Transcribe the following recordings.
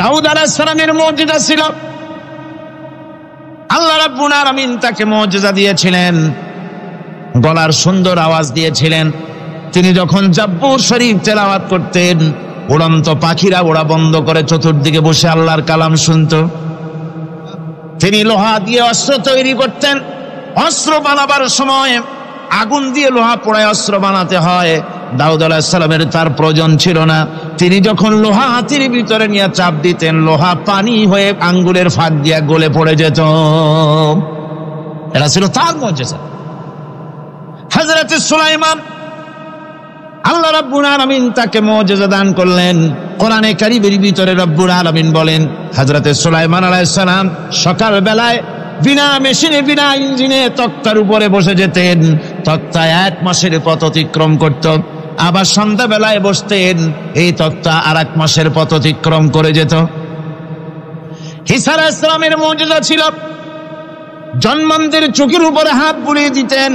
দাউদ আলাইহিস সালামের মুজিজা ছিল, আল্লাহ রাব্বুল আলামিন তাকে মুজিজা দিয়েছিলেন, গলার সুন্দর আওয়াজ দিয়েছিলেন। তিনি যখন জাব্বুর শরীফ তেলাওয়াত করতেন, উড়ন্ত পাখিরা ওড়া বন্ধ করে চতুর্দিকে বসে আল্লাহর কালাম শুনত। তিনি লোহা দিয়ে অস্ত্র তৈরি করতেন। অস্ত্র বানাবার সময় আগুন দিয়ে লোহা পোড়ায় অস্ত্র বানাতে হয়। দাউদ আলাইহিস সালামের তার প্রয়োজন ছিল না। তিনি যখন লোহা হাতির ভিতরে নিয়ে চাপ দিতেন, লোহা পানি হয়ে আঙ্গুলের ফাঁক দিয়ে গলে পড়ে যেত। এটা ছিল তার মুজিজা। হযরত সুলাইমান, আল্লাহ রাব্বুল আলামিন তাকে মুজিজা দান করলেন। কোরআনে কারীমের ভিতরে রব্বুল আলামিন বলেন, হযরত সুলাইমান আলাইহিস সালাম সকাল বেলায় বিনা মেশিনে বিনা ইঞ্জিনে তক্তার উপরে বসে যেতেন। তক্তা 1 মাসের পথ অতিক্রম করত। আবার সন্ধ্যা বেলায় বসতেন, এই তক্তা আর 1 মাসের পথ অতিক্রম করে যেত। ঈসা আলাইহিস সালামের মুজিজা ছিল, জন্মান্ধের চোখের উপরে হাত বুলিয়ে দিতেন,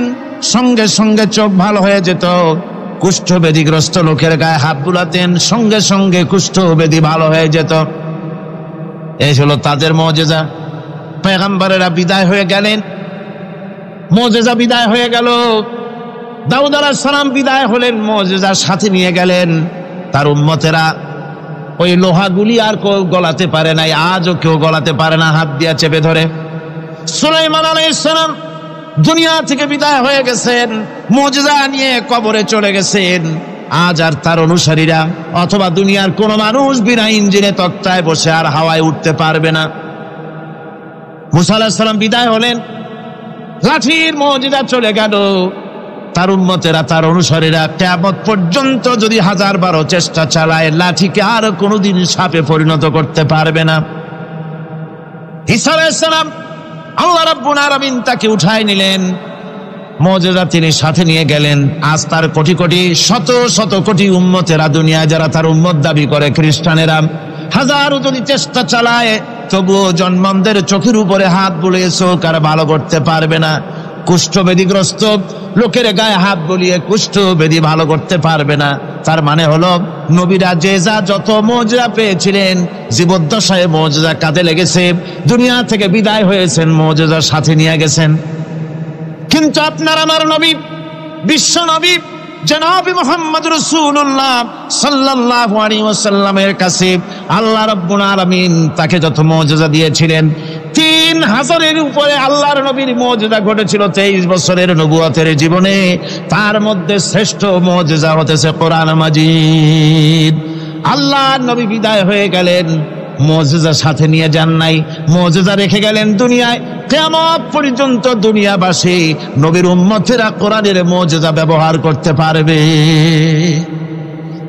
সঙ্গে সঙ্গে চোখ ভালো হয়ে যেত। কুষ্ঠব্যাধিগ্রস্ত লোকের গায়ে হাত বুলাতেন, সঙ্গে সঙ্গে কুষ্ঠব্যাধি ভালো হয়ে যেত। এই হলো তাদের মুজিজা। পয়গম্বরেরা বিদায় হয়ে গেলেন, মুজিজা বিদায় হয়ে গেল। দাউদ আলাইহিস সালাম বিদায় হলেন, মুজিজা সাথে নিয়ে গেলেন। তার উম্মতেরা ওই লোহাগুলি আর কেউ গলাতে পারে নাই, আজও কেউ গলাতে পারে না, হাত দিয়া চেপে ধরে। সুলাইমান আলাইহিস সালাম দুনিয়া থেকে বিদায় হয়ে গেছেন, মুজিজা নিয়ে কবরে চলে গেছেন। আজ আর তার অনুসারীরা অথবা দুনিয়ার কোন মানুষ বিনা ইঞ্জিনে তক্তায় বসে আর হাওয়ায় উঠতে পারবে না। মুসা আলাইহিস সালাম বিদায় হলেন, লাঠির মুজিজা চলে গেল। তার উম্মতেরা, তার অনুসারীরা কিয়ামত পর্যন্ত যদি 1000 চেষ্টা চালায়, লাঠিকে আর কোনোদিন সাপে পরিণত করতে পারবে না। ঈসা আলাইহিস সালাম, আল্লাহ রাব্বুল আলামিন তাকে উঠায় নিলেন, মুজিজা তিনি সাথে নিয়ে গেলেন। আজ তার কোটি কোটি শত শত কোটি উম্মতেরা, দুনিয়া যারা তার উম্মত দাবি করে, খ্রিস্টানেরা 1000 যদি চেষ্টা চালায়, তবুও জন্মান্ধের চোখের উপরে হাত বুলিয়ে চোখ আর ভালো করতে পারবে না। কুষ্ঠব্যাধিগ্রস্ত লোকের গায়ে হাত বুলিয়ে কুষ্ঠব্যাধি ভালো করতে পারবে না। তার মানে হলো, নবীরা যে যা যত মুজিজা পেয়েছিলেন, জীবদ্দশায় মুজিজা কাঁধে লেগেছে, দুনিয়া থেকে বিদায় হয়েছেন, মুজিজা সাথে নিয়ে গেছেন। কিন্তু আপনার আমার নবী, বিশ্ব নবী জনাব মুহাম্মদ রাসূলুল্লাহ সাল্লাল্লাহু আলাইহি ওয়াসাল্লামের কাছে আল্লাহ রাব্বুল আলামিন তাকে যত মুজিজা দিয়েছিলেন, 3000-এর উপরে আল্লাহর নবীর মুজিজা ঘটেছিল 23 বছরের নবুয়তের জীবনে। তার মধ্যে শ্রেষ্ঠ মুজিজা হতেছে কোরআন মাজিদ। আল্লাহর নবী বিদায় হয়ে গেলেন, মুজিজা সাথে নিয়ে যান নাই, মুজিজা রেখে গেলেন দুনিয়ায়। কিয়ামত পর্যন্ত দুনিয়াবাসী, নবীর উম্মতেরা কোরআনের মুজিজা ব্যবহার করতে পারবে।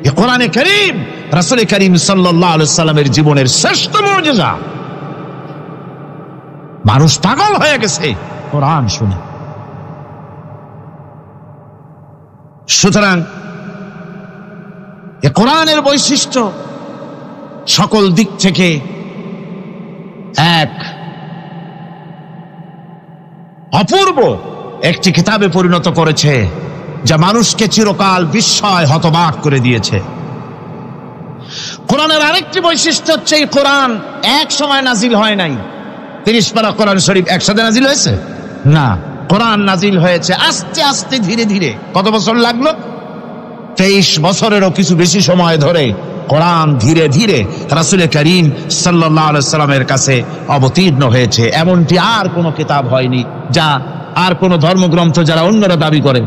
এই কোরআনে কারীম রাসূল করিম সাল্লাল্লাহু আলাইহি ওয়াসাল্লামের জীবনের শ্রেষ্ঠ মুজিজা। মানুষ পাগল হয়ে গেছে কোরআন শুনে। সুতরাং এই কোরআনের বৈশিষ্ট্য সকল দিক থেকে এক অপূর্ব একটি কিতাবে পরিণত করেছে, যা মানুষকে চিরকাল বিস্ময় হতবাক করে দিয়েছে। কোরআনের আরেকটি বৈশিষ্ট্য হচ্ছে, এই কোরআন এক সময় নাজিল হয় নাই। 30 পারা কোরআন শরীফ একসাথে নাজিল হয়েছে না, কোরআন নাজিল হয়েছে আস্তে আস্তে, ধীরে ধীরে। কত বছর লাগলো? 23 বছরেরও কিছু বেশি সময় ধরে কোরআন ধীরে ধীরে রাসূল করিম সাল্লাল্লাহু আলাইহি ওয়াসাল্লামের কাছে অবতীর্ণ হয়েছে। এমনটি আর কোনো কিতাব হয়নি, যা আর কোনো ধর্মগ্রন্থ যারা অন্যরা দাবি করে,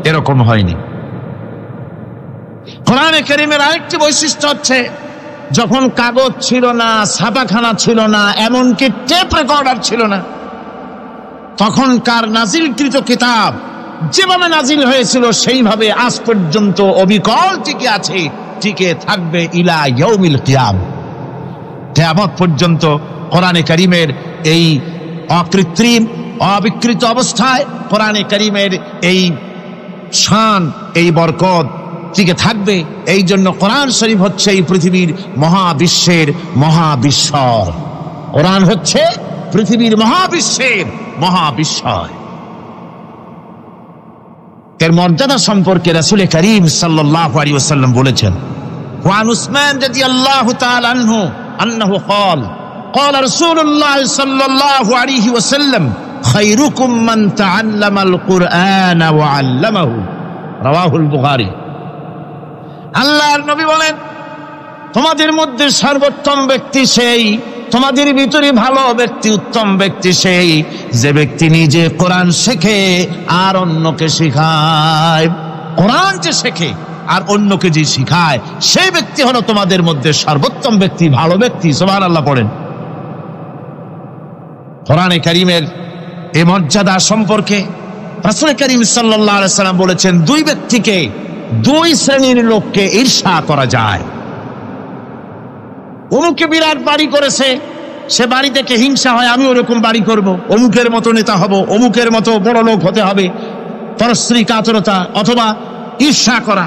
এরকম হয়নি। কোরআনে কারীমের আরেকটি বৈশিষ্ট্য হচ্ছে, যখন কাগজ ছিল না, ছাপাখানা ছিল না, এমনকি টেপ রেকর্ডার ছিল না, তখনকার নাজিলকৃত কিতাব যেভাবে নাজিল হয়েছিল সেইভাবে আজ পর্যন্ত অবিকল টিকে আছে, টিকে থাকবে ইলা ইয়াউমিল কিয়াম। কিয়ামত পর্যন্ত কোরআনে কারীমের এই অকৃত্রিম অবিকৃত অবস্থায় কোরআনে কারীমের এই শান, এই বরকত টিকে থাকবে। এই জন্য কোরআন শরীফ হচ্ছে এই পৃথিবীর মহাবিশ্বের মহাবিস্ময়। কোরআন হচ্ছে পৃথিবীর মহাবিশ্বের মহাবিস্ময়। এর মর্যাদা সম্পর্কে রাসূল করিম সাল্লাল্লাহু আলাইহি ওয়াসাল্লাম বলেছেন, ওয়ান উসমান রাদিয়াল্লাহু তাআলা আনহু أنه قال رسول الله صلى الله عليه وسلم خيركم من تعلم القرآن وعلمه رواه البخاري আল্লাহর নবী বলেন তোমাদের মধ্যে সর্বোত্তম ব্যক্তি সেই, তোমাদের ভিতরে ভালো ব্যক্তি, উত্তম ব্যক্তি সেই যে ব্যক্তি নিজে কোরআন শেখে আর অন্যকে শেখায়। কোরআন যে শেখে আর অন্যকে যে শিখায় সেই ব্যক্তি হলো তোমাদের মধ্যে সর্বোত্তম ব্যক্তি, ভালো ব্যক্তি। সুবহানাল্লাহ পড়েন। কোরআনে কারীমের এই মর্যাদা সম্পর্কে রাসূল করিম সাল্লাল্লাহু আলাইহি সাল্লাম বলেছেন, দুই ব্যক্তিকে, দুই শ্রেণীর লোককে ঈর্ষা করা যায়। অমুকে বিরাট বাড়ি করেছে, সে বাড়ি থেকে হিংসা হয়, আমি ওরকম বাড়ি করব, অমুকের মতো নেতা হব, অমুকের মতো বড় লোক হতে হবে। পরস্ত্রী কাতরতা অথবা ঈর্ষা করা,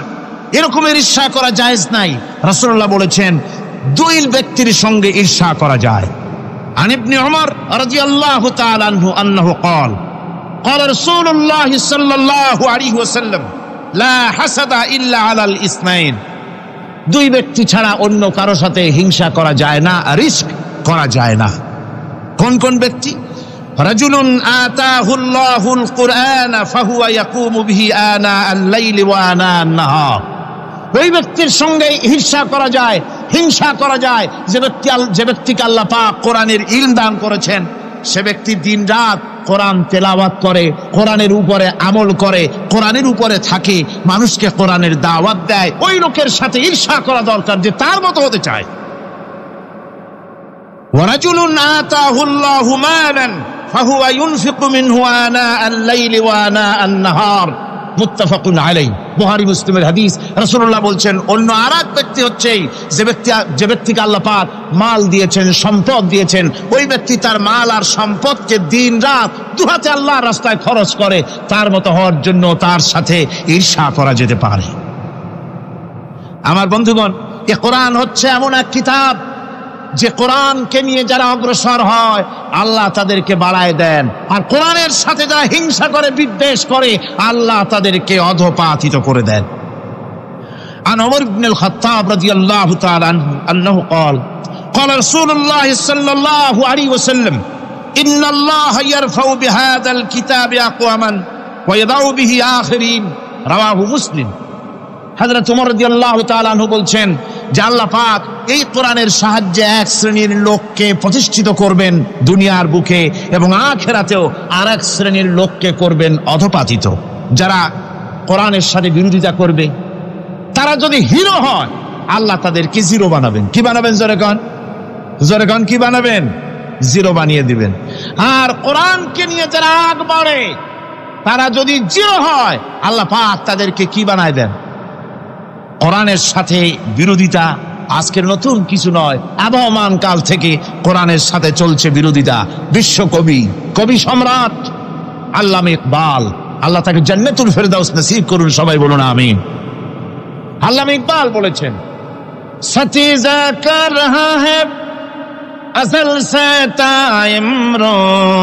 এরকমের ঈর্ষা করা জায়েজ নাই। রাসূলুল্লাহ বলেছেন দুই ব্যক্তির সঙ্গে ঈর্ষা করা যায়। আন ইবনে উমর রাদিয়াল্লাহু তাআলা আনহু আন্নাহু قال رسول الله صلى الله عليه وسلم لا حسد الا على الاثنين দুই ব্যক্তি ছাড়া অন্য কারো সাথে হিংসা করা যায় না, রিস্ক করা যায় না। কোন কোন ব্যক্তি? রাজুলুন আতাহুল্লাহুল কুরআন ফাহুয়া ইয়াকুমু বিহি আনা আল-লাইলি ওয়া আনা আন-নাহার। ওই ব্যক্তির সঙ্গে ঈর্ষা করা যায়, হিংসা করা যায় যে ব্যক্তিকে আল্লাহ পাক কোরআনের ইলম দান করেছেন, সে ব্যক্তি দিন রাত কোরআন তেলাওয়াত করে, কোরআনের উপরে আমল করে, কোরআনের উপরে থাকে, মানুষকে কোরআনের দাওয়াত দেয়। ওই লোকের সাথে ঈর্ষা করা দরকার যে তার মতো হতে চায়। ওয়ারাজুলুন আতাহুল্লাহু মালান ফাহুয়া ইউনফিকু মিনহু আনা আল-লাইলি ওয়া আনা আন-নাহার মুত্তাফাকুন আলাইহি। বুখারী মুসলিমের হাদিস। রাসূলুল্লাহ বলছেন অন্য আরেক ব্যক্তি হচ্ছে যে ব্যক্তিকে আল্লাহ পাক মাল দিয়েছেন, সম্পদ দিয়েছেন, ওই ব্যক্তি তার মাল আর সম্পদকে দিন রাত দুহাতে আল্লাহর রাস্তায় খরচ করে। তার মতো হওয়ার জন্য তার সাথে ঈর্ষা করা যেতে পারে। আমার বন্ধুগণ, এ কোরআন হচ্ছে এমন এক কিতাব যে কোরআনকে নিয়ে যারা অগ্রসর হয় আল্লাহ তাদেরকে বাড়ায় দেন, আর কোরআনের সাথে যারা হিংসা করে, বিদ্বেষ করে, আল্লাহ তাদেরকে অধঃপাতিত করে দেন। আন ওমর ইবনে আল-খাত্তাব রাদিয়াল্লাহু তাআলা আনহু আন্নাহু قال رسول الله صلى الله عليه وسلم إن الله يرفع بهذا الكتاب أقواما ويضع به آخرين رواه مسلم। হযরত ওমর রাদিয়াল্লাহু তাআলা আনহু বলছেন যে আল্লাহ পাক এই কোরআনের সাহায্যে এক শ্রেণীর লোককে প্রতিষ্ঠিত করবেন দুনিয়ার বুকে, এবং আখিরাতেও আরেক শ্রেণীর লোককে করবেন অধঃপাতিত। যারা কোরআনের সাথে বিরোধিতা করবে, তারা যদি হিরো হয় আল্লাহ তাদেরকে জিরো বানাবেন। কি বানাবেন? জোরে গান কি বানাবেন? জিরো বানিয়ে দিবেন। আর কোরআনকে নিয়ে যারা আগ বাড়ে, তারা যদি জিরো হয় আল্লাহ পাক তাদেরকে কি বানায় দেন? কোরআনের সাথে বিরোধিতা আজকের নতুন কিছু নয়, আবহমান কাল থেকে কোরআনের সাথে চলছে বিরোধিতা। বিশ্বকবি, কবি সম্রাট আল্লামা ইকবাল, আল্লাহ তাকে জান্নাতুল ফেরদাউস নসিব করুন, সবাই বলুন আমিন। আল্লামা ইকবাল বলেছেন, সতীজা কর রহা হ্যায় আসল সে তাইমরোজ,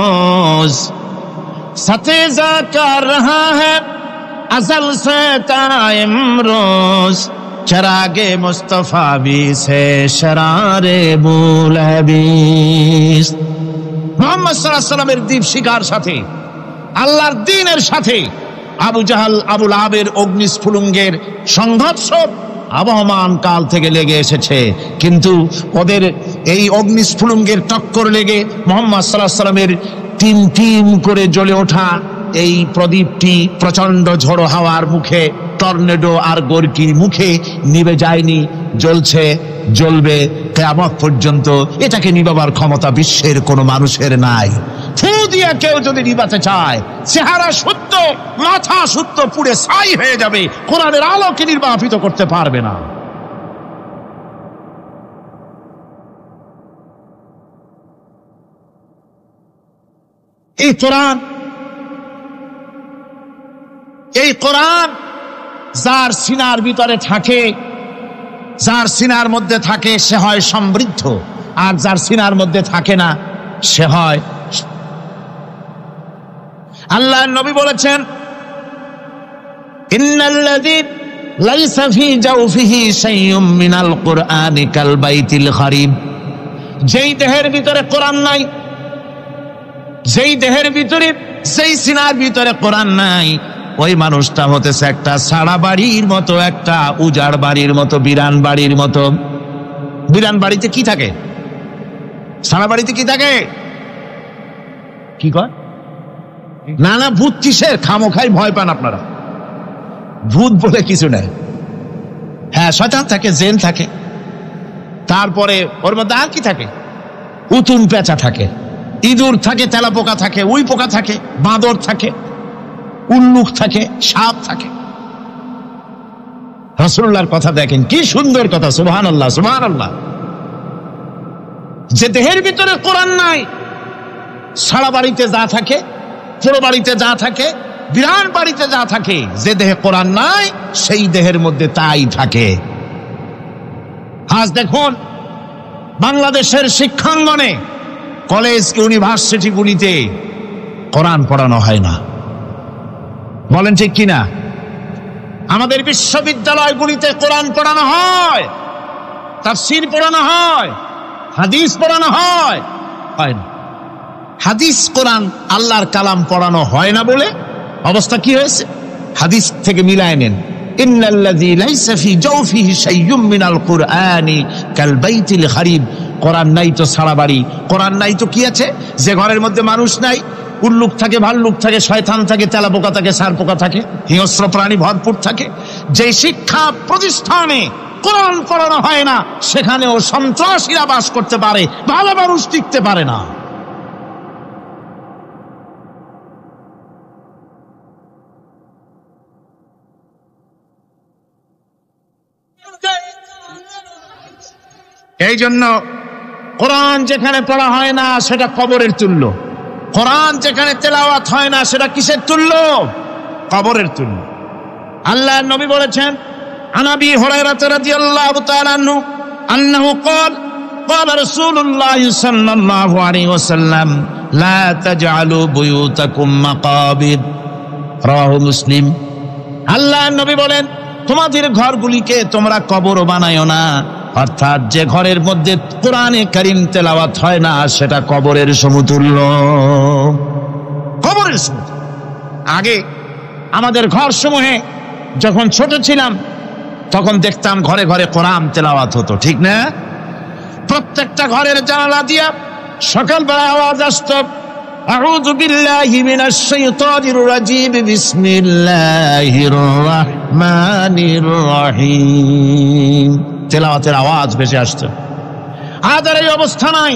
সতীজা কর রহা হ্যায় আসল সে তাইমরোজ, চরাগে মুস্তফা বি সে শরারে বুলহবিস। মুহাম্মদ সাল্লাল্লাহু আলাইহি ওয়াসাল্লামের দীপ শিখার সাথে, আল্লাহর দ্বীনের সাথে আবু জাহাল, আবুল আহাবের অগ্নিস্ফুলিঙ্গের সংঘর্ষ আবহমান কাল থেকে লেগে এসেছে। কিন্তু ওদের এই অগ্নিস্ফুলিঙ্গের টক্কর লেগে মুহাম্মদ সাল্লাল্লাহু আলাইহি ওয়াসাল্লামের টিম টিম করে জ্বলে ওঠা এই প্রদীপটি প্রচন্ড ঝড়ো হাওয়ার মুখে, টর্নেডো আর গর্কির মুখে নিভে যায়নি, জ্বলছে, জ্বলবে কিয়ামত পর্যন্ত। এটাকে নিভাবার ক্ষমতা বিশ্বের কোনো মানুষের নাই। ফু দিয়ে কেউ যদি নিভাতে চায়, চেহারা শুদ্ধ, মাথা শুদ্ধ, পুড়ে ছাই হয়ে যাবে, কোরআনের আলোকে নির্বাপিত করতে পারবে না। এই কোরআন যার সিনার ভিতরে থাকে, যার সিনার মধ্যে থাকে সে হয় সমৃদ্ধ, আর যার সিনার মধ্যে থাকে না সে হয়। আল্লাহর নবী বলেছেন, ইন্নাল্লাযী লাইসা ফী জাওফিহি শাইউম মিনাল কুরআনি কাল বাইতিল খারিব যেই দেহের ভিতরে কোরআন নাই, যেই দেহের ভিতরে, সেই সিনার ভিতরে কোরআন নাই, ওই মানুষটা হতেছে একটা সারা বাড়ির মতো, একটা উজাড় বাড়ির মতো, বিরান বাড়ির মতো। বিরান বাড়িতে কি থাকে? সারা বাড়িতে কি থাকে? কি কয়? না না, ভূত কিসের? খামোখাই ভয় পান আপনারা। ভূত বলে কিছু নাই। হ্যাঁ, শয়তান থাকে, জিন থাকে, তারপরে ওর মধ্যে আর কি থাকে? উতুন পেঁচা থাকে, ইঁদুর থাকে, তেলাপোকা থাকে, উই পোকা থাকে, বাঁদর থাকে, উল্লুক থাকে, সাপ থাকে। রাসূলুল্লাহর কথা দেখেন, কি সুন্দর কথা, সুবহানাল্লাহ সুবহানাল্লাহ। যে দেহের ভিতরে কোরআন নাই, সারা বাড়িতে যা থাকে, পুরো বাড়িতে যা থাকে, বিরাট বাড়িতে যা থাকে, যে দেহে কোরআন নাই সেই দেহের মধ্যে তাই থাকে। আজ দেখুন বাংলাদেশের শিক্ষাঙ্গনে, কলেজ ইউনিভার্সিটিগুলিতে কোরআন পড়ানো হয় না, বলেন ঠিক কিনা? আমাদের বিশ্ববিদ্যালয়গুলিতে কোরআন পড়ানো হয়, তাফসীর পড়ানো হয়, হাদিস পড়ানো হয়, হয় না। হাদিস কোরআন আল্লাহর কালাম পড়ানো হয় না বলে অবস্থা কি হয়েছে? হাদিস থেকে মিলায় নেন, ইন্নাল্লাযী লাইসা ফী জাওফিহি শাইয়্যুম মিনাল কুরআনি কাল বাইতিল খারিব। কোরআন নাই তো সারা বাড়ি, কোরআন নাই তো কি আছে? যে ঘরের মধ্যে মানুষ নাই, উল্লুক থাকে, ভাল্লুক থাকে, শয়তান থাকে, তেলাপোকা থাকে, সারপোকা থাকে, হিংস্র প্রাণী ভরপুর থাকে। যে শিক্ষা প্রতিষ্ঠানে কোরআন পড়ানো হয় না, সেখানেও সন্ত্রাসীরা বাস করতে পারে, ভালো মানুষ টিকতে পারে না। এই জন্য কোরআন যেখানে পড়া হয় না সেটা কবরের তুল্য, কোরআন যেখানে তেলাওয়াত হয় না সেটা কিসের তুল্য? কবরের তুল্য। আল্লাহর নবী বলেছেন, আন আবি হুরায়রা রাদিয়াল্লাহু তাআলা আনহু আন্নাহু ক্বাল ক্বালা রাসূলুল্লাহ সাল্লাল্লাহু আলাইহি ওয়াসাল্লাম লা তাজআলু বুয়ুতাকুম মাকাবির, রাওয়াহু মুসলিম। আল্লাহর নবী বলেন, তোমাদের ঘরগুলিকে তোমরা কবর বানায়ো না। অর্থাৎ যে ঘরের মধ্যে কোরআনে কারীম তেলাওয়াত হয় না সেটা কবরের সমতুল্য, কবরের সমতুল্য। আগে আমাদের ঘর সমূহে যখন ছোট ছিলাম তখন দেখতাম ঘরে ঘরে কোরআন তেলাওয়াত হতো, ঠিক না? প্রত্যেকটা ঘরের জানালা দিয়া সকালবেলা আওয়াজ আসতো, আউযু বিল্লাহি মিনাশ শাইতানির রাজীম, বিসমিল্লাহির রহমানির রহিম। তেলাওয়াতের আওয়াজ ভেসে আসছে। আজ আর এই অবস্থা নাই।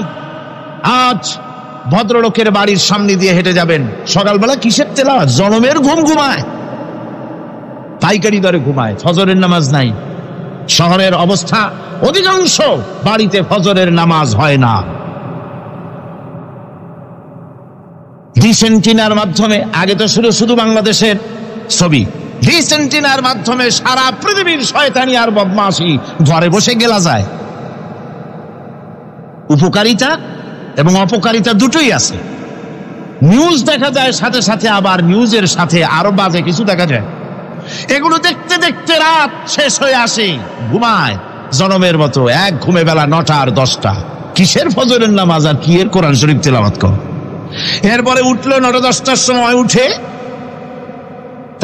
আজ ভদ্রলোকের বাড়ির সামনে দিয়ে হেঁটে যাবেন, সকালবেলা কিসের তেলাওয়াত? জনমের ঘুম ঘুমায়, পাইকারি দরে ঘুমায়, ফজরের নামাজ নাই। শহরের অবস্থা, অধিকাংশ বাড়িতে ফজরের নামাজ হয় না। ডিসেন্টিনার মাধ্যমে, আগে তো শুধু বাংলাদেশের ছবি, ডিসেন্টিনার মাধ্যমে সারা পৃথিবীর শয়তানি আর বদমাশি ঘরে বসে গেলা যায়। উপকারিতা এবং অপকারিতা দুটোই আছে। নিউজ দেখা যায়, সাথে সাথে আবার নিউজের সাথে আরো বাজে কিছু দেখা যায়। এগুলো দেখতে দেখতে রাত শেষ হয়ে আসে, ঘুমায় জনমের মতো, এক ঘুমে বেলা 9টা আর 10টা। কিসের ফজরের নামাজ আর কি এর কোরআন শরীফ তেলাওয়াত কর। এরপরে উঠলো 9টা 10টার সময়, উঠে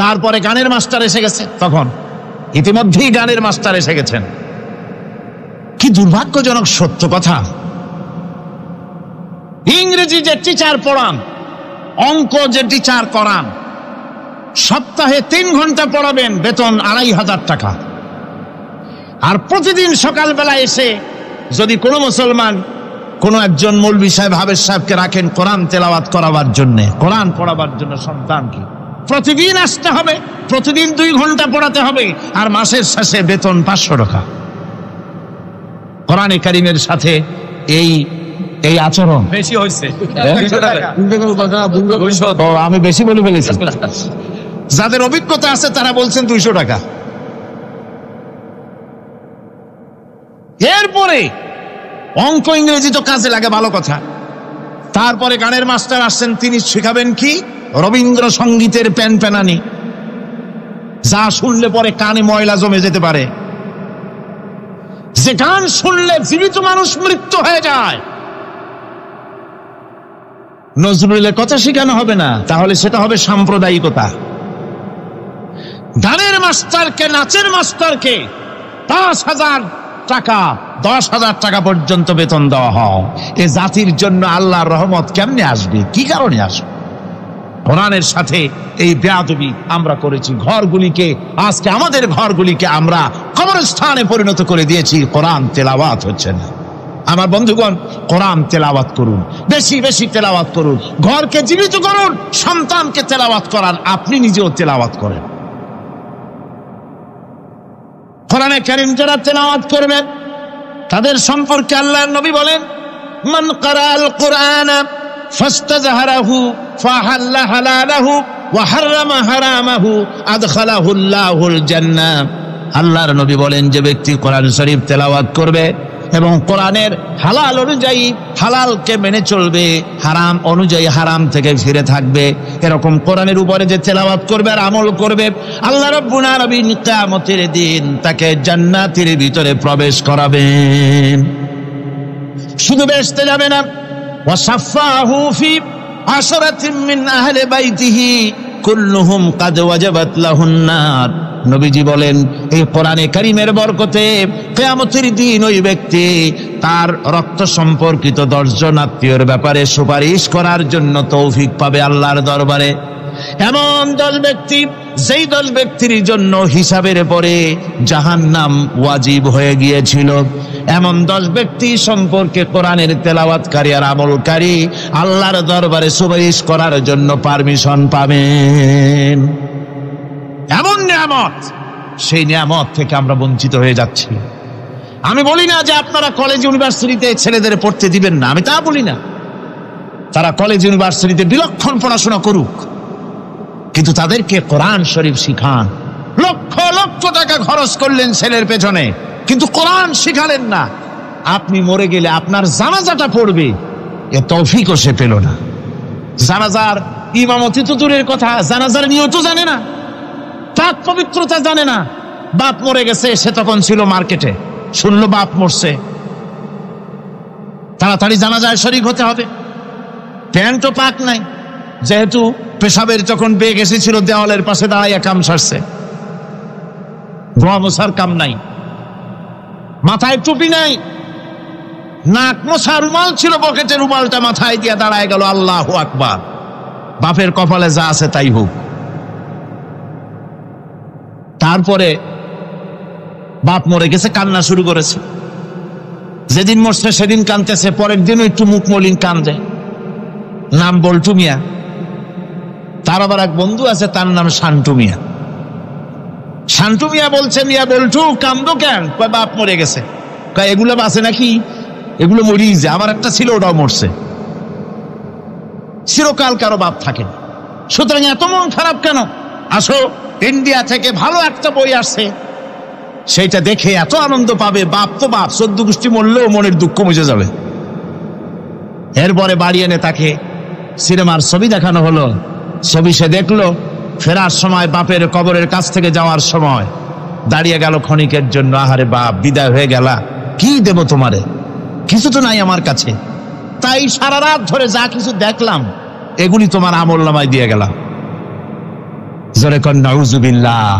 তারপরে গানের মাস্টার এসে গেছে। তখন ইতিমধ্যেই গানের মাস্টার এসে গেছেন। কি দুর্ভাগ্যজনক সত্য কথা, ইংরেজি যে টিচার পড়ান, অঙ্ক যে টিচার করান, সপ্তাহে 3 ঘন্টা পড়াবেন, বেতন 2500 টাকা। আর প্রতিদিন সকালবেলা এসে যদি কোনো মুসলমান কোনো একজন মৌলভী সাহেব, হাফেজ সাহেবকে রাখেন কোরআন তেলাওয়াত করাবার জন্য, কোরআন পড়াবার জন্য সন্তানকে, প্রতিদিন আসতে হবে, প্রতিদিন 2 ঘন্টা পড়াতে হবে, আর মাসের শেষে বেতন 500 টাকা। কোরআনে কারীমের সাথে এই আচরণ বেশি হয়েছে। আমি বেশি বলে ফেলেছি। যাদের অভিজ্ঞতা আছে তারা বলছেন 200 টাকা। এরপরে অঙ্ক ইংরেজি তো কাজে লাগে, ভালো কথা। তারপরে গানের মাস্টার আসছেন, তিনি শেখাবেন কি? রবীন্দ্রসঙ্গীতের প্যানপ্যানানি, যা শুনলে পরে কানে ময়লা জমে যেতে পারে। যে গান শুনলে জীবিত মানুষ মৃত্যু হয়ে যায়। নজরুলের কথা শেখানো হবে না, তাহলে সেটা হবে সাম্প্রদায়িকতা। গানের মাস্টারকে, নাচের মাস্টারকে 10,000 টাকা, 10,000 টাকা পর্যন্ত বেতন দেওয়া হয়। এ জাতির জন্য আল্লাহর রহমত কেমনে আসবে? কি কারণে আসবে? কোরআনের সাথে এই বেয়াদবি আমরা করেছি। ঘরগুলিকে, আজকে আমাদের ঘরগুলিকে আমরা কবরস্থানে পরিণত করে দিয়েছি। কোরআন তেলাওয়াত হচ্ছে না। আমার বন্ধুগণ, কোরআন তেলাওয়াত করুন, বেশি বেশি তেলাওয়াত করুন, ঘরকে জীবিত করুন, সন্তানকে তেলাওয়াত করান, আপনি নিজেও তেলাওয়াত করেন। কোরআনে কারীম যারা তেলাওয়াত করবেন তাদের সম্পর্কে আল্লাহর নবী বলেন, মান ক্বারাআল কুরআন ফাস্তাজহারাহু ফাহাল্লা হালালাহু ওয়া হাররামা হারামাহু আদখালাহুল্লাহুল জান্নাহ। আল্লাহর নবী বলেন, যে ব্যক্তি কোরআন শরীফ তেলাওয়াত করবে এবং কোরআনের হালাল অনুযায়ী হালালকে মেনে চলবে, হারাম অনুযায়ী হারাম থেকে ফিরে থাকবে, এরকম কোরআনের উপরে যে তেলাওয়াত করবে আর আমল করবে, আল্লাহ রাব্বুল আলামিন কিয়ামতের দিন তাকে জান্নাতের ভিতরে প্রবেশ করাবেন। শুধু বেহেশতে যাবে না, ওয়াসাফাহু ফি আশরাতিন মিন আহলি বাইতিহি কুল্লুহুম কাদ ওয়াজাবাত লাহুন নার। নবীজি বলেন, এই কোরআনে কারীমের বরকতে কিয়ামতের দিন ওই ব্যক্তি তার রক্ত সম্পর্কিত 10 জন আত্মীয়র ব্যাপারে সুপারিশ করার জন্য তৌফিক পাবে আল্লাহর দরবারে। এমন 10 ব্যক্তি, যেই 10 ব্যক্তির জন্য হিসাবের পরে জাহান্নাম ওয়াজিব হয়ে গিয়েছিল, এমন 10 ব্যক্তি সম্পর্কে কোরআনের তেলাওয়াতকারী আর আমলকারী আল্লাহর দরবারে সুপারিশ করার জন্য পারমিশন পাবেন। এমন নিয়ামত, সেই নিয়ামত থেকে আমরা বঞ্চিত হয়ে যাচ্ছি। আমি বলি না যে আপনারা কলেজ ইউনিভার্সিটিতে ছেলেদের পড়তে দিবেন না, আমি তা বলি না। তারা কলেজ ইউনিভার্সিটিতে বিলক্ষণ পড়াশোনা করুক, কিন্তু তাদেরকে কোরআন শরীফ শিখান। লক্ষ লক্ষ টাকা খরচ করলেন ছেলের পেছনে, কিন্তু কোরআন শিখালেন না। আপনি মরে গেলে আপনার জানাজাটা পড়বে, এ তৌফিকও সে পেল না। জানাজার ইমামতি তো দূরের কথা, জানাজার নিয়ত জানে না, পাক পবিত্রতা জানে না। বাপ মরে গেছে, সে তখন ছিল মার্কেটে, শুনলো বাপ মরছে, তাড়াতাড়ি জানাজায় শরীক হতে হবে। প্যান্টও পাক নাই, যেহেতু পেশাবের যখন বেগ এসেছিল দেওয়ালের পাশে দাঁড়াইয়া কাম সারছে, ধোয়া মোছার কাম নাই, মাথায় টুপি নাই, নাক মোছা রুমাল ছিল পকেটে, রুমালটা মাথায় দিয়া দাঁড়ায় গেল। আল্লাহু আকবার। বাপের কপালে যা আছে তাই হোক। তারপরে বাপ মরে গেছে, কান্না শুরু করেছে। যেদিন মরছে সেদিন কানতেছে, পরের দিনও একটু মুখ মলিন কান্দে। নাম বল্টু মিয়া। তার আবার এক বন্ধু আছে, তার নাম শান্টু মিয়া। শান্টু মিয়া বলছে, মিয়া বল্টু কান্দো কেন? কয় বাপ মরে গেছে। কয় এগুলো বাঁচে নাকি? এগুলো মরিয়ে যায়, আমার একটা ছিল ওটাও মরছে। চিরকাল কারো বাপ থাকে, সুতরাং এত মন খারাপ কেন? আসো, ইন্ডিয়া থেকে ভালো একটা বই আসছে, সেইটা দেখে এত আনন্দ পাবে। বাপ তো বাপ, 14 গোষ্ঠী মরলেও মনের দুঃখ মুছে যাবে। এরপরে বাড়ি এনে তাকে সিনেমার ছবি দেখানো হলো। ছবি সে দেখলো, ফেরার সময় বাপের কবরের কাছ থেকে যাওয়ার সময় দাঁড়িয়ে গেল ক্ষণিকের জন্য। আহারে বাপ, বিদায় হয়ে গেলা, কি দেব তোমারে? কিছু তো নাই আমার কাছে, তাই সারা রাত ধরে যা কিছু দেখলাম এগুলি তোমার আমলনামায় দিয়ে গেলাম। জোরে কর নাউজুবিল্লাহ।